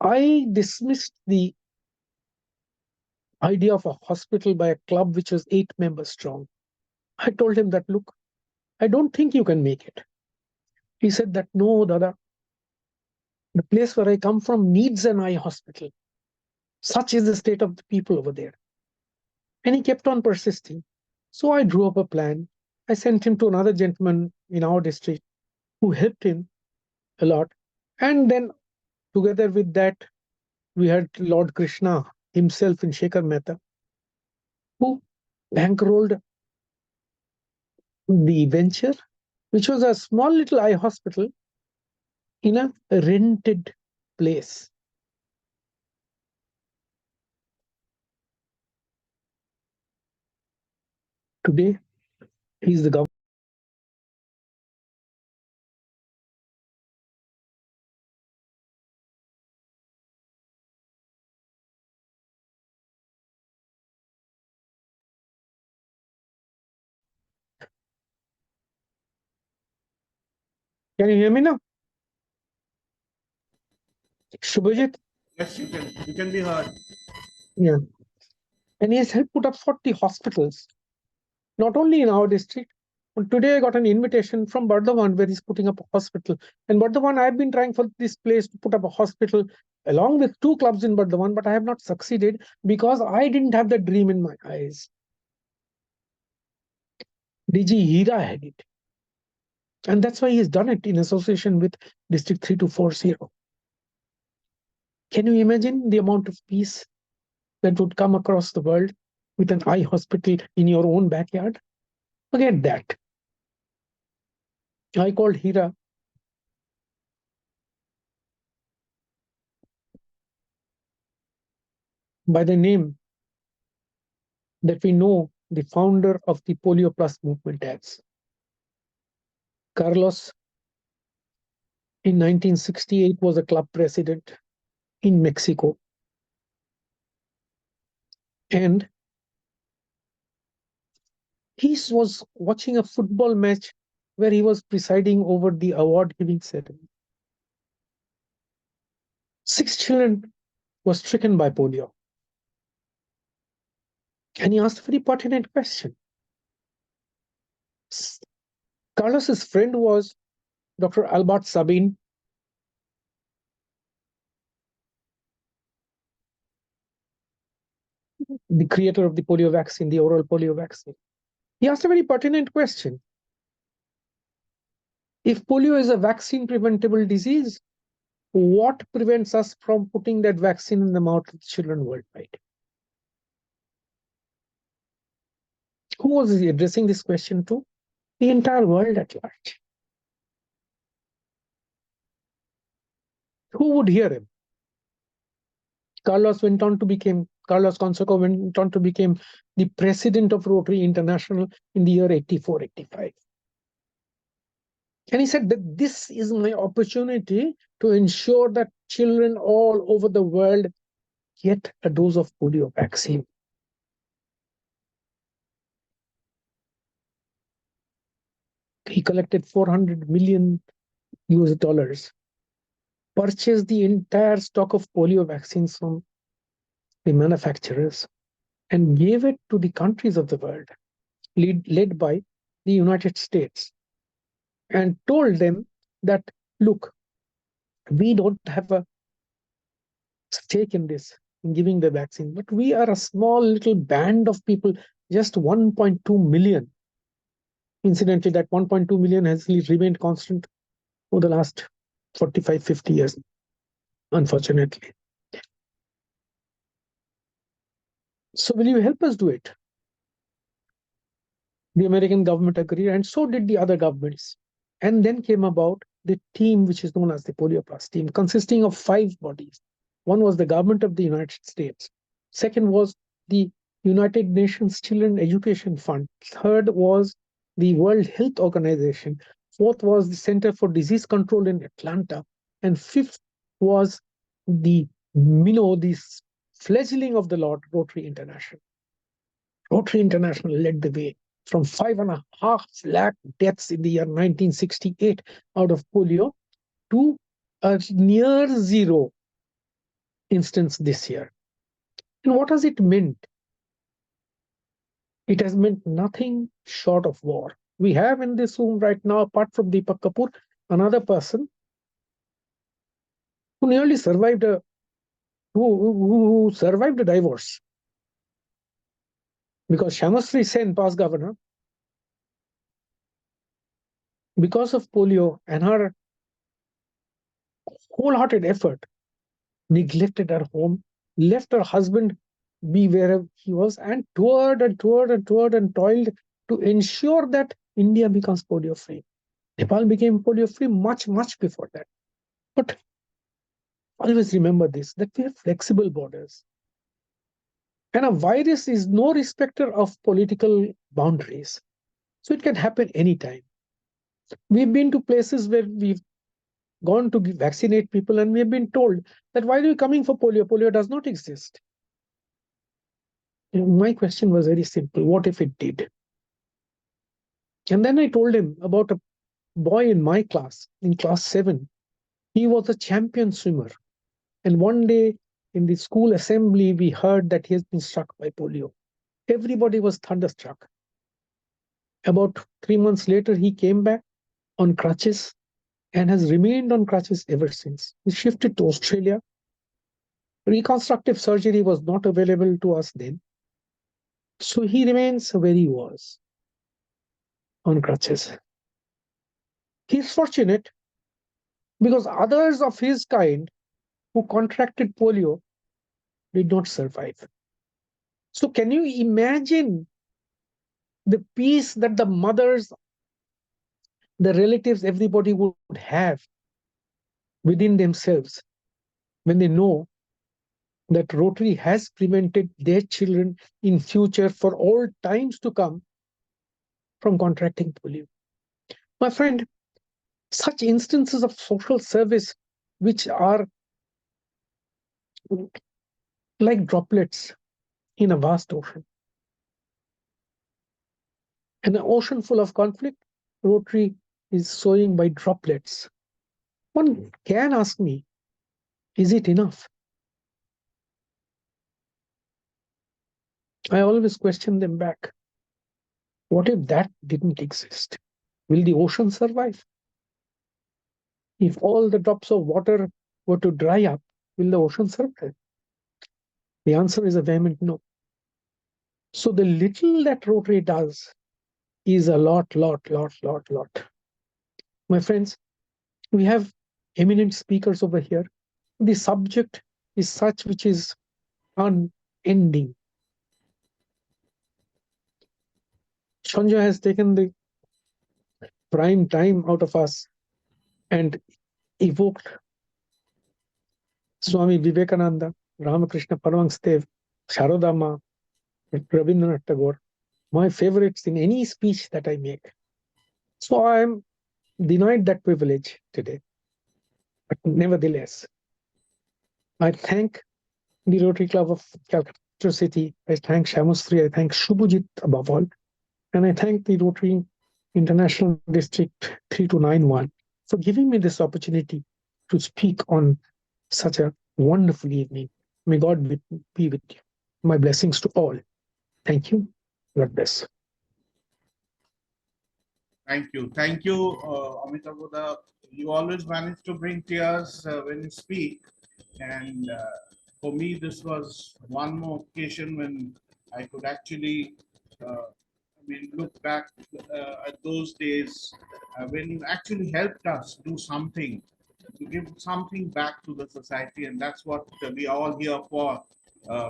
I dismissed the idea of a hospital by a club which was 8 members strong. I told him that, look, I don't think you can make it. He said that, no, Dada, the place where I come from needs an eye hospital. Such is the state of the people over there. And he kept on persisting. So I drew up a plan. I sent him to another gentleman in our district who helped him a lot. And then together with that, we had Lord Krishna himself in Shekhar Mehta, who bankrolled the venture, which was a small little eye hospital in a rented place. Today, he's the governor. Can you hear me now? Shubhajit? Yes, you can. You can be heard. Yeah. And he has helped put up 40 hospitals, not only in our district, but today I got an invitation from Bardhaman where he's putting up a hospital. And Bardhaman, I've been trying for this place to put up a hospital along with 2 clubs in Bardhaman, but I have not succeeded because I didn't have the dream in my eyes. DG Hira had it. And that's why he's done it in association with District 3240. Can you imagine the amount of peace that would come across the world with an eye hospital in your own backyard? Forget that. I called Hira. By the name that we know the founder of the Polio Plus movement as. Carlos, in 1968, was a club president in Mexico. And he was watching a football match where he was presiding over the award-giving ceremony. 6 children were stricken by polio. And he asked a very pertinent question. Carlos's friend was Dr. Albert Sabin, the creator of the polio vaccine, the oral polio vaccine. He asked a very pertinent question. If polio is a vaccine-preventable disease, what prevents us from putting that vaccine in the mouth of children worldwide? Who was he addressing this question to? The entire world at large. who would hear him? Carlos Conseco went on to become the president of Rotary International in the year 84, 85. And he said that this is my opportunity to ensure that children all over the world get a dose of polio vaccine. He collected 400 million US dollars, purchased the entire stock of polio vaccines from the manufacturers, and gave it to the countries of the world, led by the United States, and told them that, look, we don't have a stake in this, in giving the vaccine, but we are a small little band of people, just 1.2 million. Incidentally, that 1.2 million has remained constant for the last 45, 50 years, unfortunately. So will you help us do it? The American government agreed, and so did the other governments. And then came about the team, which is known as the Polio Plus team, consisting of 5 bodies. One was the government of the United States. Second was the United Nations Children Education Fund. Third was the World Health Organization. Fourth was the Center for Disease Control in Atlanta. And fifth was the fledgling of the Rotary International. Rotary International led the way from 5.5 lakh deaths in the year 1968 out of polio to a near zero instance this year. And what has it meant? It has meant nothing short of war. We have in this room right now, apart from Deepak Kapur, another person who nearly survived who survived a divorce. Because Shyamashri Sen, past governor, because of polio and her wholehearted effort, neglected her home, left her husband be wherever he was, and toured and toiled to ensure that India becomes polio-free. Nepal became polio-free much, much before that. But always remember this, that we have flexible borders. And a virus is no respecter of political boundaries. So it can happen anytime. We've been to places where we've gone to vaccinate people, and we have been told that, why are you coming for polio? Polio does not exist. And my question was very simple. What if it did? And then I told him about a boy in my class, in class 7. He was a champion swimmer. And one day in the school assembly, we heard that he has been struck by polio. Everybody was thunderstruck. About 3 months later, he came back on crutches and has remained on crutches ever since. He shifted to Australia. Reconstructive surgery was not available to us then. So he remains where he was, on crutches. He's fortunate because others of his kind who contracted polio did not survive. So can you imagine the peace that the mothers, the relatives, everybody would have within themselves when they know that Rotary has prevented their children in future for all times to come from contracting polio? My friend, such instances of social service, which are like droplets in a vast ocean. In an ocean full of conflict, Rotary is sowing by droplets. One can ask me, is it enough? I always question them back. What if that didn't exist? Will the ocean survive? If all the drops of water were to dry up, will the ocean survive? The answer is a vehement no. So the little that Rotary does is a lot. My friends, we have eminent speakers over here. The subject is such which is unending. Sanjoy has taken the prime time out of us and evoked Swami Vivekananda, Ramakrishna Paramahansa, Sharoda Ma, Rabindranath Tagore, my favorites in any speech that I make. So I am denied that privilege today. But nevertheless, I thank the Rotary Club of Calcutta City. I thank Shamusri. I thank Shubhajit above all. And I thank the Rotary International District 3291 for giving me this opportunity to speak on such a wonderful evening. May God be with you. My blessings to all. Thank you. God bless. Thank you. Thank you, Amitava. You always manage to bring tears when you speak. And for me, this was one more occasion when I could actually, look back at those days when you actually helped us do something, to give something back to the society. And that's what we are all here for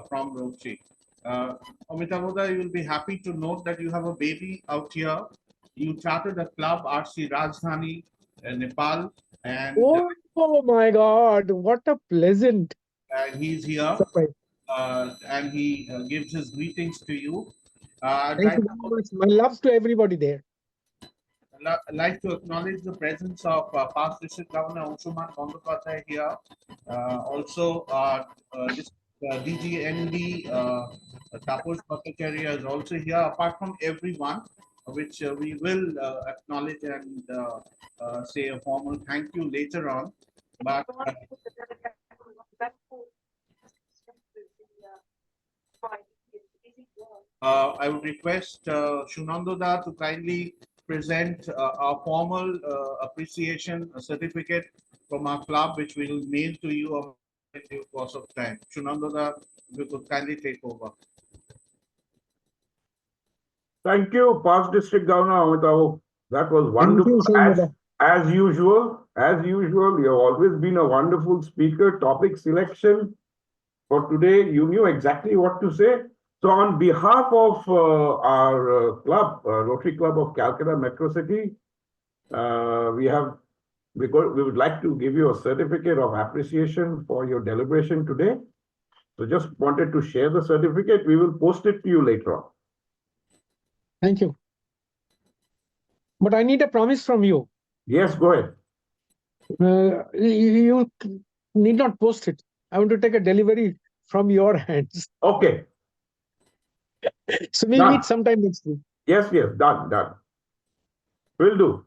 from Rotary. Amitava, you will be happy to note that you have a baby out here. You chartered a club, RC Rajdhani, Nepal, and Oh my God, what a pleasant he's here surprise. and he gives his greetings to you. I'd Thank you very much. My loves to everybody there. like to acknowledge the presence of past District Governor Anshuman Bandyopadhyay here. Also, DGND Taposh Bhattacharya is also here, apart from everyone, which we will acknowledge and say a formal thank you later on. But I would request Shunandoda to kindly present our formal appreciation certificate from our club, which we will mail to you in due course of time. Shunandoda, if you could kindly take over. Thank you, past district governor Amitava. That was Thank you, wonderful. Sanjoy. As usual, you have always been a wonderful speaker. Topic selection for today, you knew exactly what to say. So on behalf of our club, Rotary Club of Calcutta Metro City, we would like to give you a certificate of appreciation for your deliberation today. So just wanted to share the certificate. We will post it to you later on. Thank you. But I need a promise from you. Yes, go ahead. You need not post it. I want to take a delivery from your hands. Okay. So we'll meet sometime next week. Yes, done. Will do.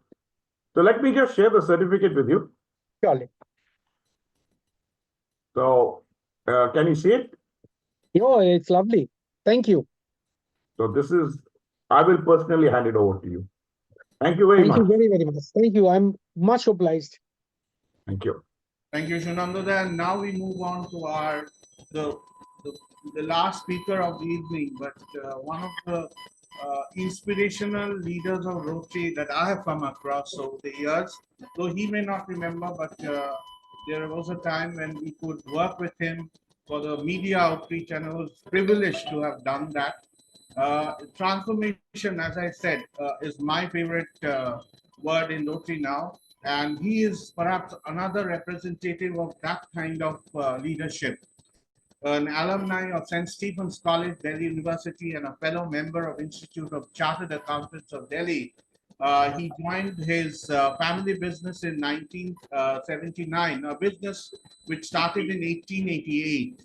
So let me just share the certificate with you. Surely. So can you see it? Oh, it's lovely. Thank you. So this is, I will personally hand it over to you. Thank you very much. Thank you very, very much. Thank you. I'm much obliged. Thank you. Thank you, Shunandoda. And now we move on to our the last speaker of the evening, but one of the inspirational leaders of Rotary that I have come across over the years. Though he may not remember, but there was a time when we could work with him for the media outreach, and I was privileged to have done that. Transformation, as I said, is my favorite word in Rotary now. And he is perhaps another representative of that kind of leadership. An alumni of St. Stephen's College, Delhi University, and a fellow member of Institute of Chartered Accountants of Delhi. He joined his family business in 1979, a business which started in 1888.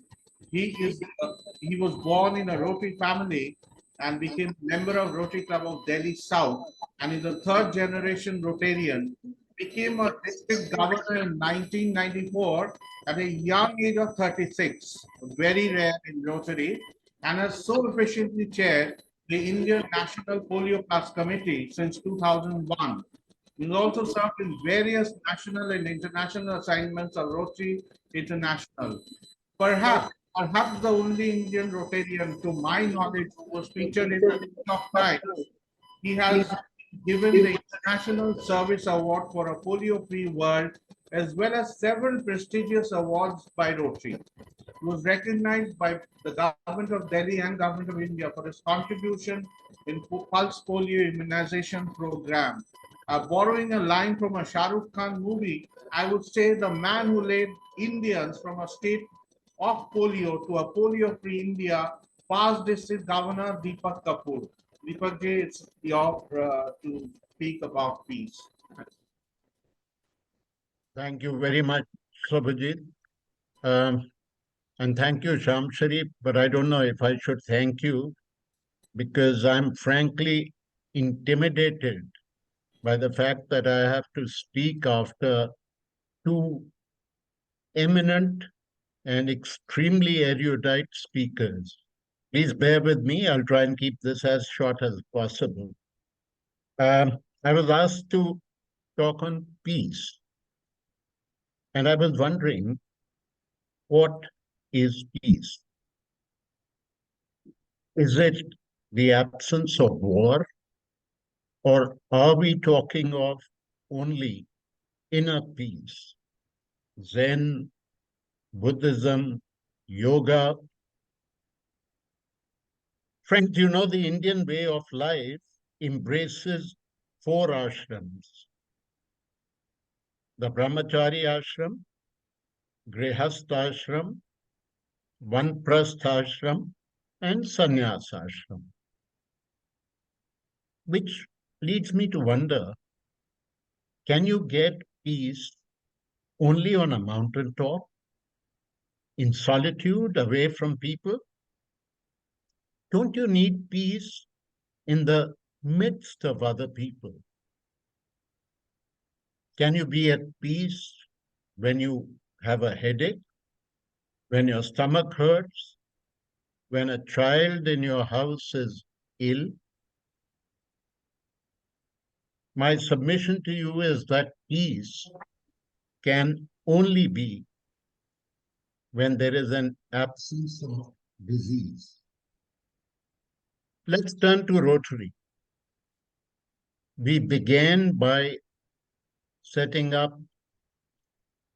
He was born in a Rotary family and became a member of Rotary Club of Delhi South, and is a third generation Rotarian. Became a district governor in 1994 at a young age of 36, very rare in Rotary, and has so efficiently chaired the Indian National Polio Plus Committee since 2001. He has also served in various national and international assignments of Rotary International. Perhaps the only Indian Rotarian, to my knowledge, who was featured in the New York Times. He has given the International Service Award for a Polio-Free World, as well as several prestigious awards by Rotary. He was recognized by the Government of Delhi and Government of India for his contribution in Pulse Polio Immunization Program. Borrowing a line from a Shah Rukh Khan movie, I would say the man who led Indians from a state of polio to a polio-free India, past district governor Deepak Kapur. Deepak Ji, it's your to speak about peace. Thank you very much, Subhajit. And thank you, Sham Sharif, but I don't know if I should thank you because I'm frankly intimidated by the fact that I have to speak after two eminent and extremely erudite speakers. Please bear with me. I'll try and keep this as short as possible. I was asked to talk on peace, and I was wondering, what is peace? Is it the absence of war, or are we talking of only inner peace? Zen, Buddhism, yoga. Friends, you know, the Indian way of life embraces four ashrams: the Brahmachari ashram, Grihastha ashram, Vanprastha ashram, and Sannyas ashram. Which leads me to wonder, can you get peace only on a mountaintop, in solitude, away from people? Don't you need peace in the midst of other people? Can you be at peace when you have a headache, when your stomach hurts, when a child in your house is ill? My submission to you is that peace can only be when there is an absence of disease. Let's turn to Rotary. We began by setting up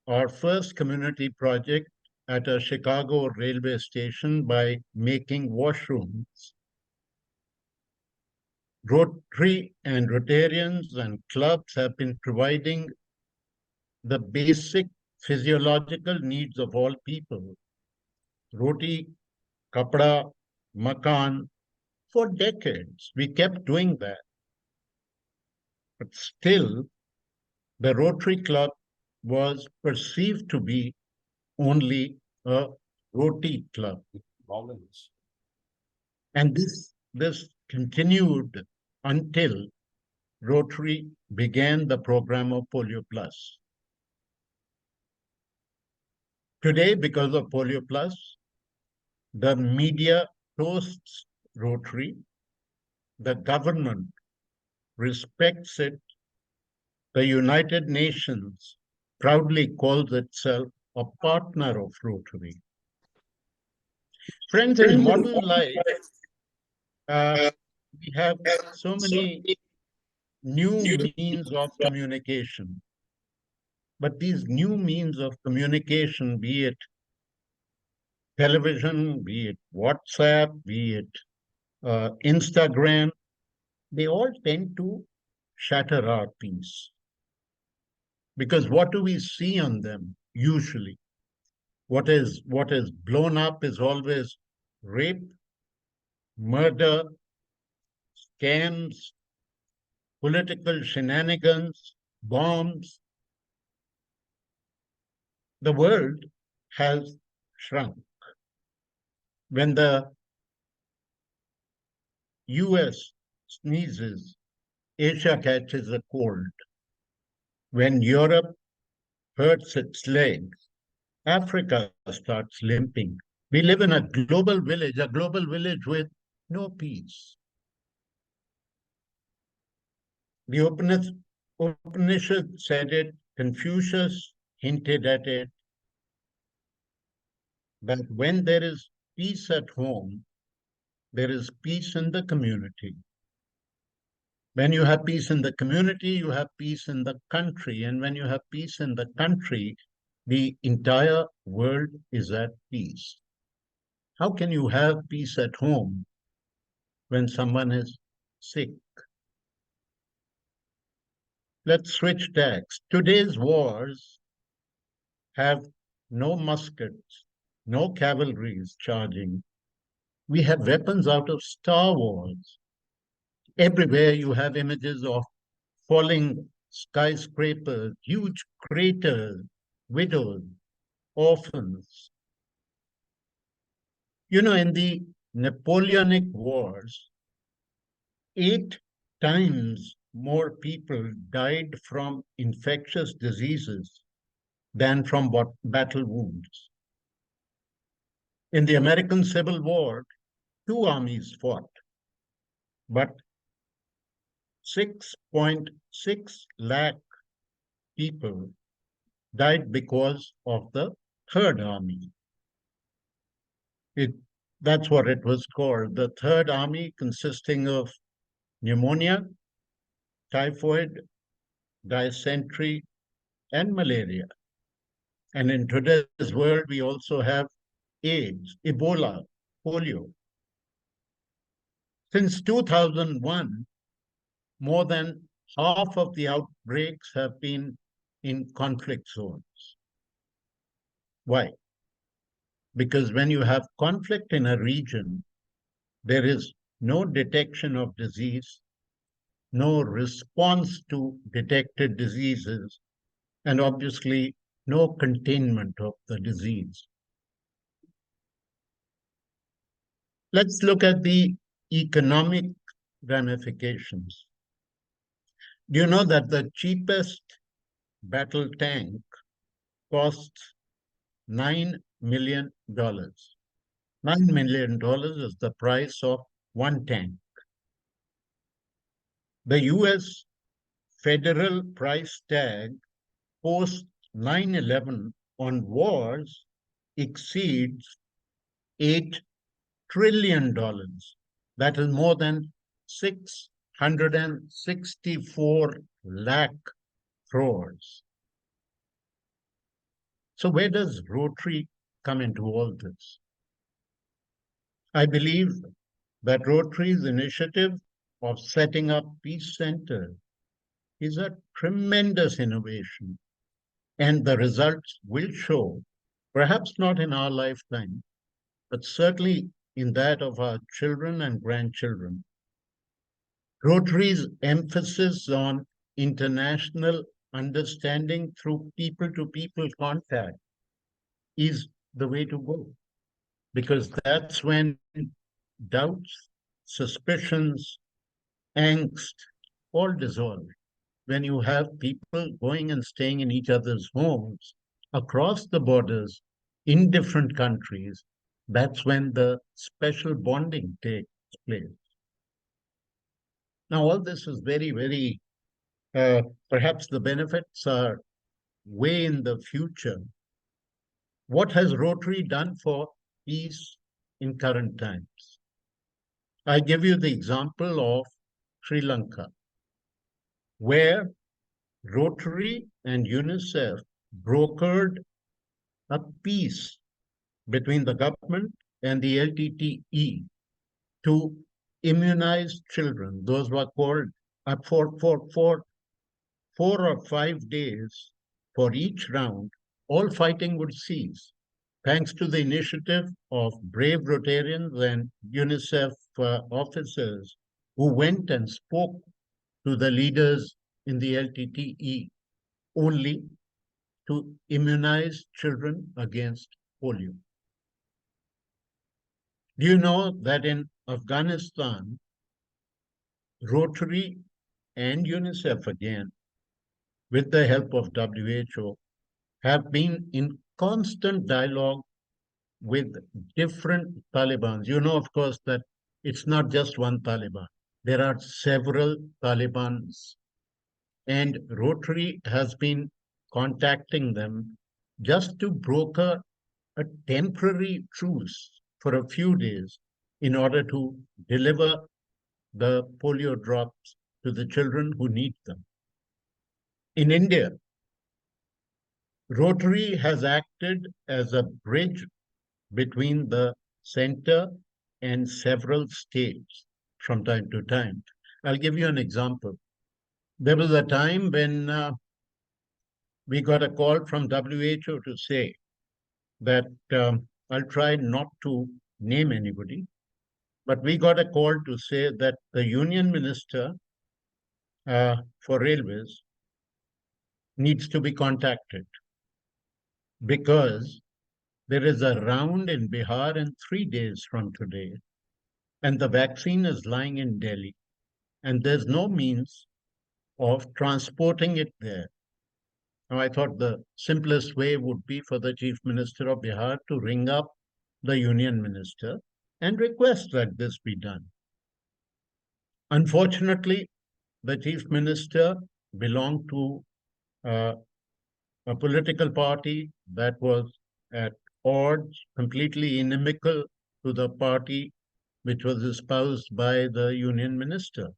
our first community project at a Chicago railway station by making washrooms. Rotary and Rotarians and clubs have been providing the basic physiological needs of all people: roti, kapda, makan. For decades, we kept doing that. But still, the Rotary Club was perceived to be only a roti club. And this continued until Rotary began the program of Polio Plus. Today, because of Polio Plus, the media toasts Rotary, the government respects it, the United Nations proudly calls itself a partner of Rotary. Friends, in modern life, we have so many new means of communication. But these new means of communication, be it television, be it WhatsApp, be it Instagram, they all tend to shatter our peace. Because what do we see on them usually? What is blown up is always rape, murder, scams, political shenanigans, bombs. The world has shrunk. When the US sneezes, Asia catches a cold. When Europe hurts its legs, Africa starts limping. We live in a global village with no peace. The Upanishad said it, Confucius hinted at it, that when there is peace at home, there is peace in the community. When you have peace in the community, you have peace in the country. And when you have peace in the country, the entire world is at peace. How can you have peace at home when someone is sick? let's switch tacks. Today's wars have no muskets, no cavalries charging. We have weapons out of Star Wars. Everywhere you have images of falling skyscrapers, huge craters, widows, orphans. You know, in the Napoleonic Wars, 8 times more people died from infectious diseases than from battle wounds. In the American Civil War, 2 armies fought, but 6.6 lakh people died because of the Third Army. That's what it was called. The Third Army, consisting of pneumonia, typhoid, dysentery, and malaria. And in today's world, we also have AIDS, Ebola, polio. Since 2001, more than half of the outbreaks have been in conflict zones. Why? Because when you have conflict in a region, there is no detection of disease, no response to detected diseases, and obviously no containment of the disease. Let's look at the economic ramifications. Do you know that the cheapest battle tank costs $9 million? $9 million is the price of one tank. The US federal price tag post 9/11 on wars exceeds $8 trillion. That is more than 664 lakh crores. So where does Rotary come into all this? I believe that Rotary's initiative of setting up peace centers is a tremendous innovation, and the results will show, perhaps not in our lifetime, but certainly in that of our children and grandchildren. Rotary's emphasis on international understanding through people-to-people contact is the way to go, because that's when doubts, suspicions, angst all dissolve. When you have people going and staying in each other's homes across the borders in different countries, that's when the special bonding takes place. Now, all this is very, very, perhaps the benefits are way in the future. What has Rotary done for peace in current times? I give you the example of Sri Lanka, where Rotary and UNICEF brokered a peace between the government and the LTTE to immunize children. Those were called for 4 or 5 days for each round. All fighting would cease, thanks to the initiative of brave Rotarians and UNICEF officers who went and spoke to the leaders in the LTTE only to immunize children against polio. Do you know that in Afghanistan, Rotary and UNICEF again, with the help of WHO, have been in constant dialogue with different Talibans. You know, of course, that it's not just one Taliban. There are several Talibans, and Rotary has been contacting them just to broker a temporary truce for a few days in order to deliver the polio drops to the children who need them. In India, Rotary has acted as a bridge between the center and several states from time to time. I'll give you an example. There was a time when we got a call from WHO to say that I'll try not to name anybody, but we got a call to say that the Union Minister for Railways needs to be contacted because there is a round in Bihar in 3 days from today, and the vaccine is lying in Delhi, and there's no means of transporting it there. Now, I thought the simplest way would be for the Chief Minister of Bihar to ring up the Union Minister and request that this be done. Unfortunately, the Chief Minister belonged to a political party that was at odds, completely inimical to the party which was espoused by the Union Minister.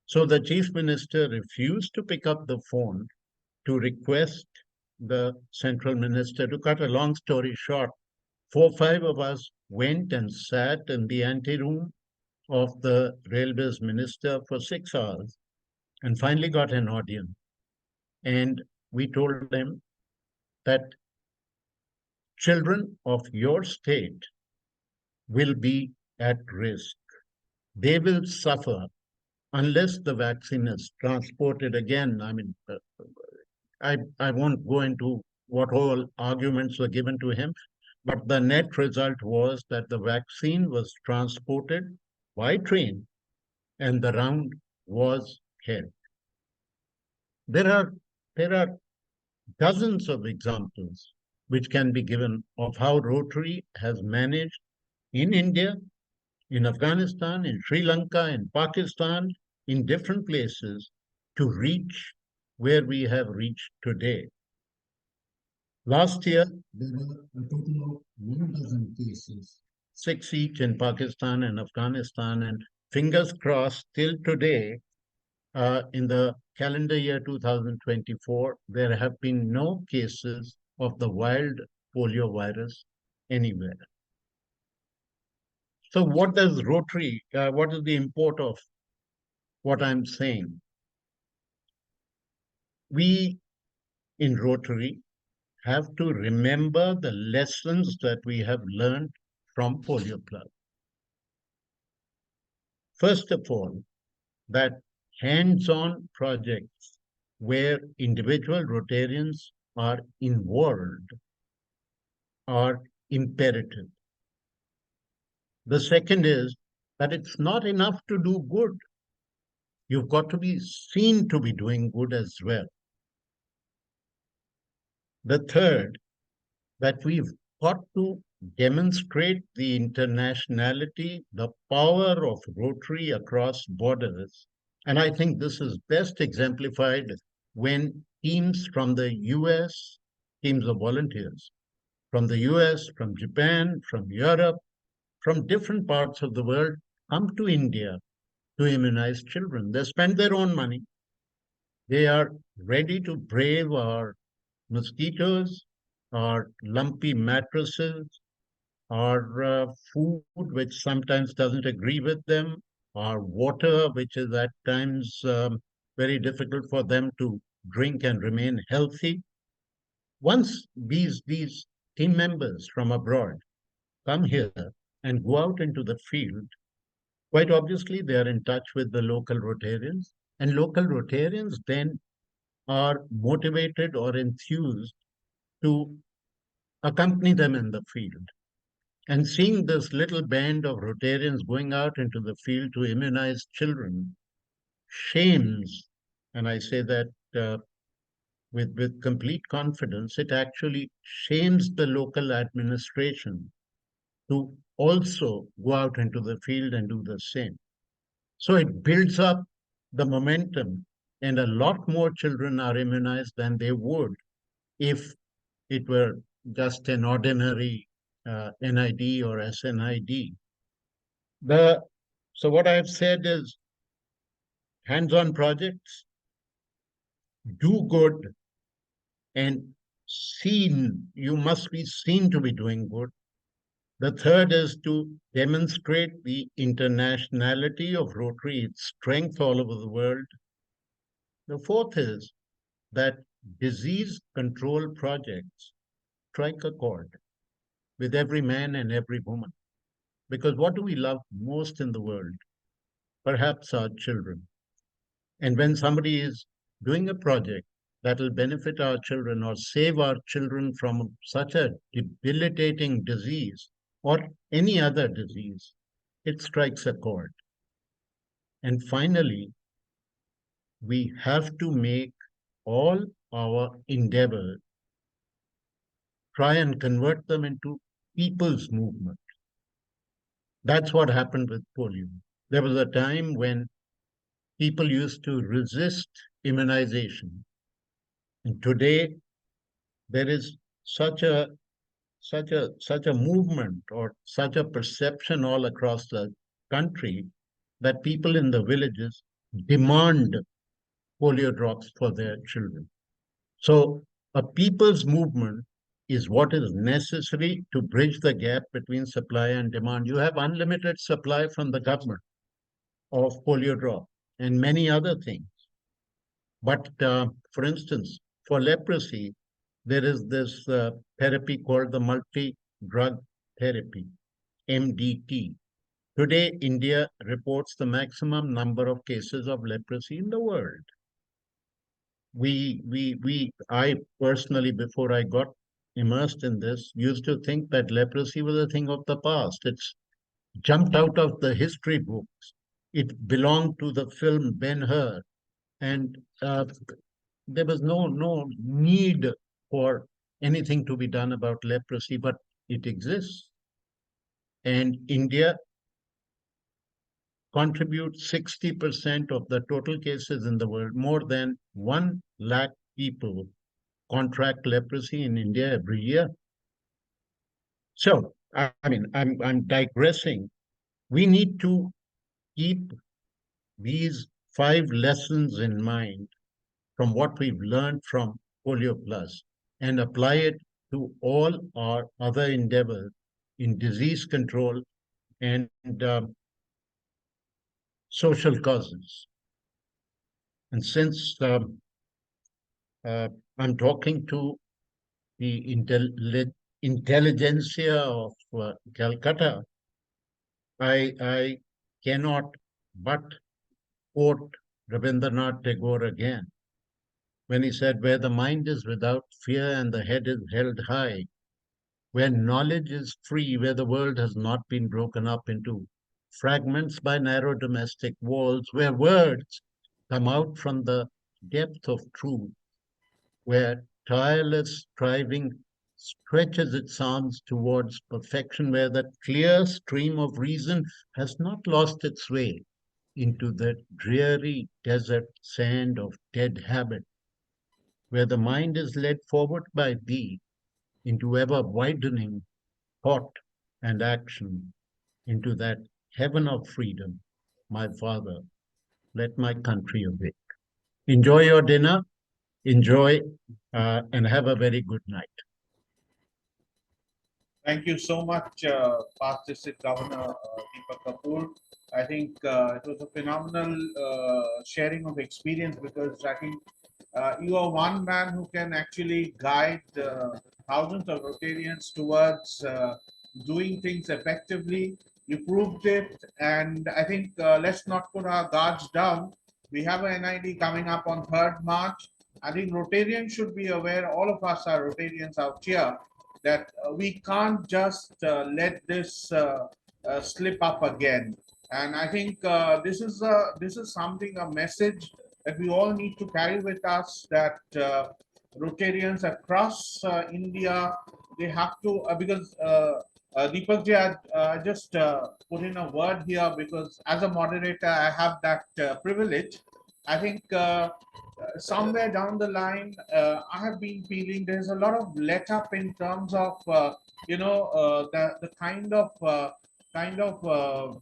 So the Chief Minister refused to pick up the phone to request the Central Minister. To cut a long story short, 4 or 5 of us went and sat in the anteroom of the Railways Minister for 6 hours and finally got an audience. And we told them that children of your state will be at risk. They will suffer unless the vaccine is transported again. I mean, I won't go into what all arguments were given to him, but the net result was that the vaccine was transported by train and the round was held. There are dozens of examples which can be given of how Rotary has managed in India, in Afghanistan, in Sri Lanka, in Pakistan, in different places to reach where we have reached today. Last year, there were a total of 1 dozen cases, 6 each in Pakistan and Afghanistan, and fingers crossed till today, in the calendar year 2024, there have been no cases of the wild polio virus anywhere. So what does Rotary, what is the import of what I'm saying? We in Rotary have to remember the lessons that we have learned from Polio Club. First of all, that hands-on projects where individual Rotarians are involved are imperative. The second is that it's not enough to do good. You've got to be seen to be doing good as well. The third, that we've got to demonstrate the internationality, the power of Rotary across borders. And I think this is best exemplified when teams from the US, teams of volunteers from the US, from Japan, from Europe, from different parts of the world come to India to immunize children. They spend their own money. They are ready to brave our mosquitoes, our lumpy mattresses, our food, which sometimes doesn't agree with them, our water, which is at times very difficult for them to drink and remain healthy. Once these team members from abroad come here and go out into the field, quite obviously they are in touch with the local Rotarians, and local Rotarians then are motivated or enthused to accompany them in the field. And seeing this little band of Rotarians going out into the field to immunize children shames, and I say that with complete confidence, it actually shames the local administration to also go out into the field and do the same. So it builds up the momentum, and a lot more children are immunized than they would if it were just an ordinary NID or SNID. So what I've said is hands-on projects, do good, and you must be seen to be doing good. The third is to demonstrate the internationality of Rotary, its strength all over the world. The fourth is that disease control projects strike a chord with every man and every woman. Because what do we love most in the world? Perhaps our children. And when somebody is doing a project that will benefit our children or save our children from such a debilitating disease or any other disease, it strikes a chord. And finally, we have to make all our endeavor try and convert them into people's movement. That's what happened with polio. There was a time when people used to resist immunization. And today there is such a movement or such a perception all across the country that people in the villages demand polio drops for their children. So a people's movement is what is necessary to bridge the gap between supply and demand. You have unlimited supply from the government of polio drop and many other things. But for instance, for leprosy, there is this therapy called the multi-drug therapy, MDT. Today, India reports the maximum number of cases of leprosy in the world. I personally, before I got immersed in this, used to think that leprosy was a thing of the past. It's jumped out of the history books. It belonged to the film Ben-Hur, and there was no need for anything to be done about leprosy, but it exists. And India contributes 60% of the total cases in the world. More than 1 lakh people contract leprosy in India every year. So, I'm digressing. We need to keep these 5 lessons in mind from what we've learned from Polio Plus and apply it to all our other endeavors in disease control and social causes. And since I'm talking to the intelligentsia of Calcutta, I cannot but quote Rabindranath Tagore again when he said, "Where the mind is without fear and the head is held high, where knowledge is free, where the world has not been broken up into fragments by narrow domestic walls, where words come out from the depth of truth, where tireless striving stretches its arms towards perfection, where the clear stream of reason has not lost its way into the dreary desert sand of dead habit, where the mind is led forward by thee into ever widening thought and action, into that heaven of freedom, my Father, let my country awake." Enjoy your dinner, enjoy, and have a very good night. Thank you so much, Past District Governor Deepak Kapur. I think it was a phenomenal sharing of experience, because I think you are one man who can actually guide thousands of Rotarians towards doing things effectively. You proved it, and I think let's not put our guards down. We have an NID coming up on 3rd March. I think Rotarians should be aware, all of us are Rotarians out here, that we can't just let this slip up again. And I think this is something, a message that we all need to carry with us, that Rotarians across India, they have to, because Deepak ji, I just put in a word here, because as a moderator, I have that privilege. I think somewhere down the line, I have been feeling there's a lot of let up in terms of the kind of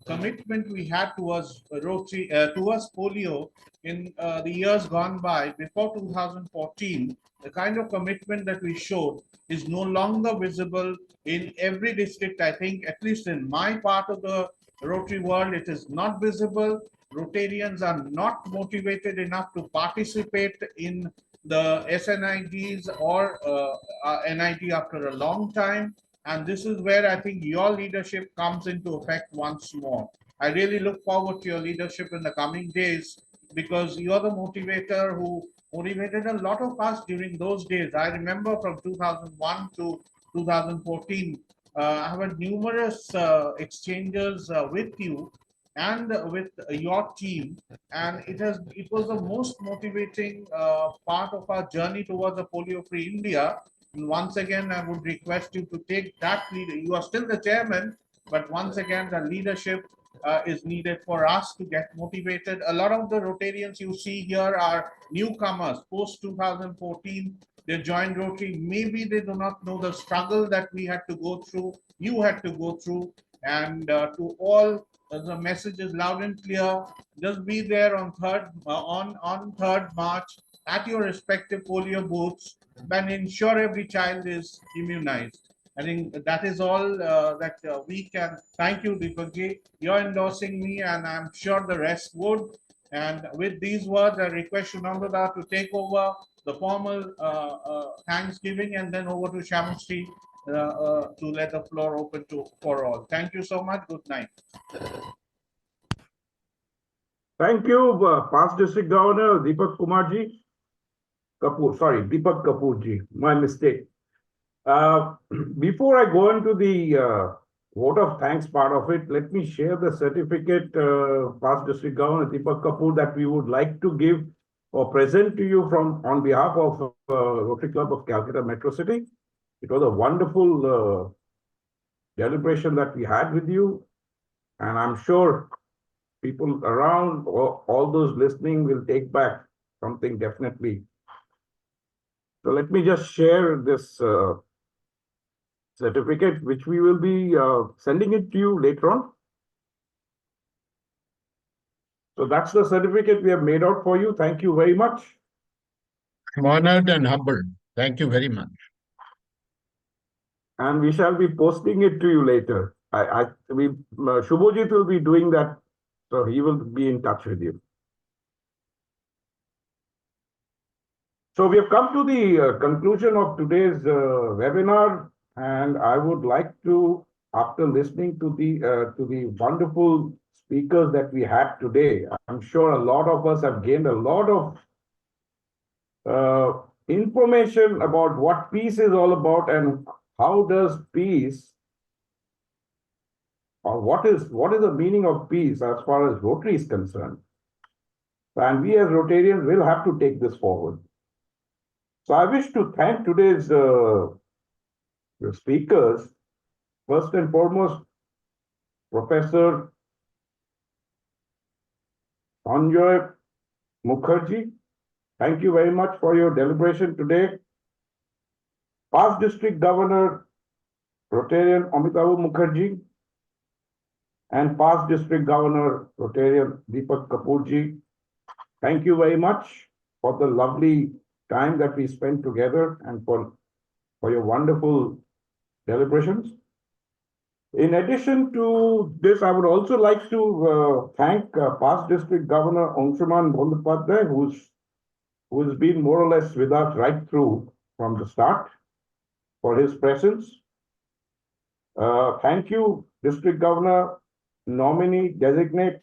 commitment we had towards Rotary, towards polio in the years gone by before 2014. The kind of commitment that we showed is no longer visible in every district. I think, at least in my part of the Rotary world, it is not visible. Rotarians are not motivated enough to participate in the SNIDs or NIT after a long time. And this is where I think your leadership comes into effect once more. I really look forward to your leadership in the coming days, because you're the motivator who motivated a lot of us during those days. I remember from 2001 to 2014, I have had numerous exchanges with you and with your team, and it was the most motivating part of our journey towards a polio-free India. And once again, I would request you to take that lead. You are still the chairman, but once again, the leadership is needed for us to get motivated. A lot of the Rotarians you see here are newcomers post 2014. They joined Rotary. Maybe they do not know the struggle that we had to go through, you had to go through, and to all, the message is loud and clear. Just be there on 3rd March at your respective polio booths and ensure every child is immunized. I think that is all that we can. Thank you, Deepakji. You're endorsing me, and I'm sure the rest would. And with these words, I request Shunandada to take over the formal Thanksgiving, and then over to Shamastri to let the floor open for all. Thank you so much. Good night. Thank you, past district governor Deepak Kapur, my mistake. Before I go into the vote of thanks part of it, let me share the certificate, past district governor Deepak Kapur, that we would like to give or present to you on behalf of Rotary Club of Calcutta Metro City. It was a wonderful celebration that we had with you, and I'm sure people around, or all those listening, will take back something definitely. So let me just share this certificate, which we will be sending it to you later on. So that's the certificate we have made out for you. Thank you very much. I'm honored and humbled. Thank you very much. And we shall be posting it to you later. Shubhojit will be doing that, so he will be in touch with you. So we have come to the conclusion of today's webinar, and I would like to, after listening to the wonderful speakers that we had today, I'm sure a lot of us have gained a lot of information about what peace is all about, and how does peace, or what is the meaning of peace as far as Rotary is concerned. And we as Rotarians will have to take this forward. So I wish to thank today's speakers. First and foremost, Professor Sanjoy Mukherjee. Thank you very much for your deliberation today. Past District Governor Rotarian Amitava Mookerjee, and past District Governor Rotarian Deepak Kapurji. Thank you very much for the lovely time that we spent together, and for your wonderful deliberations. In addition to this, I would also like to thank past District Governor Anshuman Bandyopadhyay, who's been more or less with us right through from the start, for his presence. Thank you, District Governor nominee designate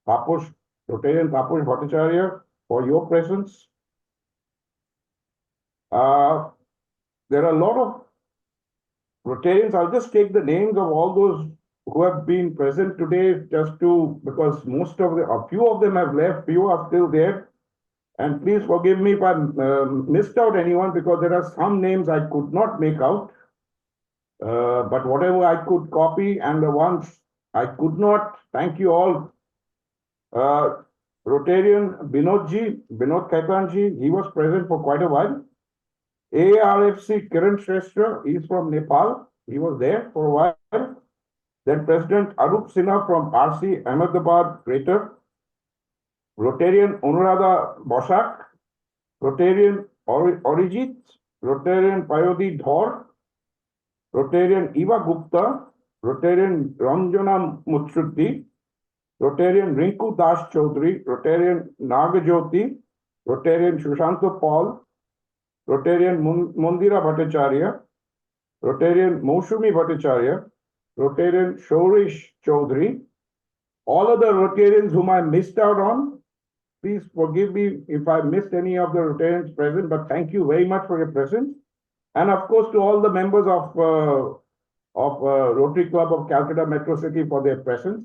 Rotarian Taposh Bhattacharya, for your presence. There are a lot of Rotarians. I'll just take the names of all those who have been present today, just because a few of them have left, few are still there. And please forgive me if I missed out anyone, because there are some names I could not make out. But whatever I could copy, and the ones I could not, thank you all. Rotarian Binod Khaitanji, he was present for quite a while. ARFC Kiran Shrestha, he is from Nepal. He was there for a while. Then President Arup Sinha from RC Ahmedabad Greater. Rotarian Anuradha Bosak. Rotarian Orijit. Rotarian Payodi Dhor. Rotarian Eva Gupta. Rotarian Ranjana Mutshutti. Rotarian Rinku Das Chaudhary, Rotarian Nagajyoti, Rotarian Shushanto Paul, Rotarian Mundira Bhattacharya, Rotarian Moushumi Bhattacharya, Rotarian Shorish Chaudhary. All other Rotarians whom I missed out on, please forgive me if I missed any of the Rotarians present, but thank you very much for your presence. And of course, to all the members of Rotary Club of Calcutta Metro City for their presence.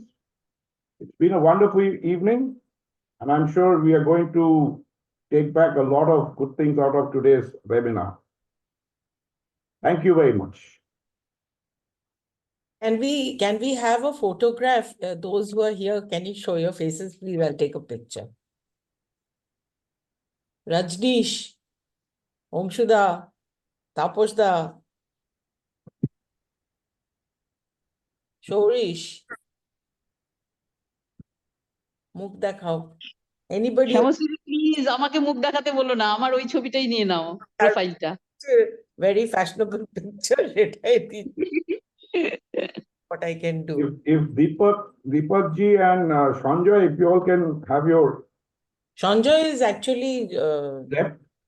It's been a wonderful evening, and I'm sure we are going to take back a lot of good things out of today's webinar. Thank you very much. And can we have a photograph? Those who are here, can you show your faces? Please, I'll take a picture. Rajneesh, Omshuda, Taposhda, Shorish, মুখ দেখাও. Anybody? Shyamashree please আমাকে মুখ দেখাতে বলো না, আমার ওই ছবিটাই নিয়ে নাও, প্রোফাইলটা. Very fashionable picture. What I can do. If Deepak ji and Sanjoy, if you all can have your. Sanjoy is actually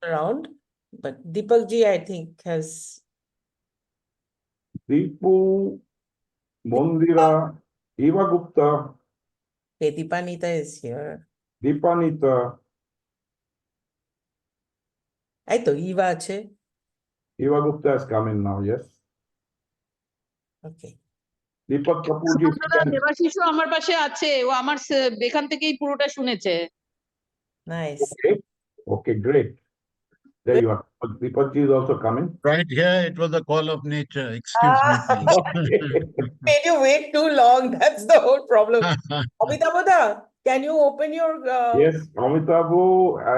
around, but Deepak ji, I think, has. Deepu, Mondira, Eva Gupta. Deepanita is here. Deepanita. I to Eva ache. Eva Gupta has come in now, yes. Okay. Deepak Kapur ji. দেবাশিসও আমার পাশে আছে, ও আমার এখান থেকেই পুরোটা শুনেছে. Nice. Okay, great. There you are. Deepak ji is also coming. Right here, it was a call of nature. Excuse me, please. Made you wait too long. That's the whole problem. Amitava, can you open your? Yes, Amitava,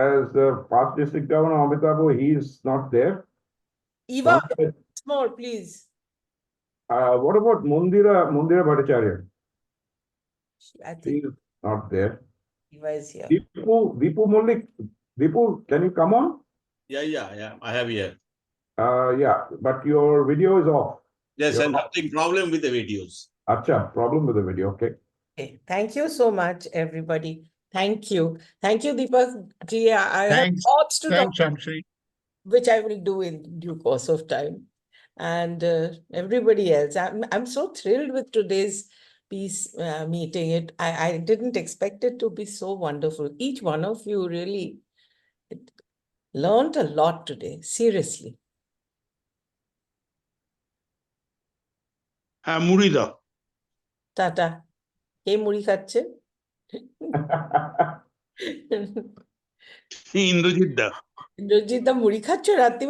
as the past district governor, Amitava, he is not there. Eva, small, please. What about Mundira Bhattacharya? I He think is not there. Eva is here. Deepu Mullik. Deepu, can you come on? Yeah. I have here. Yeah, but your video is off. Yes, and nothing problem with the videos. Acha, problem with the video. Okay. Okay. Thank you so much, everybody. Thank you. Thank you, Deepak ji. I have thoughts to talk, Thanks, Shamshri. which I will do in due course of time. And everybody else. I'm so thrilled with today's peace meeting. I didn't expect it to be so wonderful. Each one of you really learned a lot today, seriously. Murida. Tata. Ke muri khache? Indrajit da. Indrajit da muri khache rati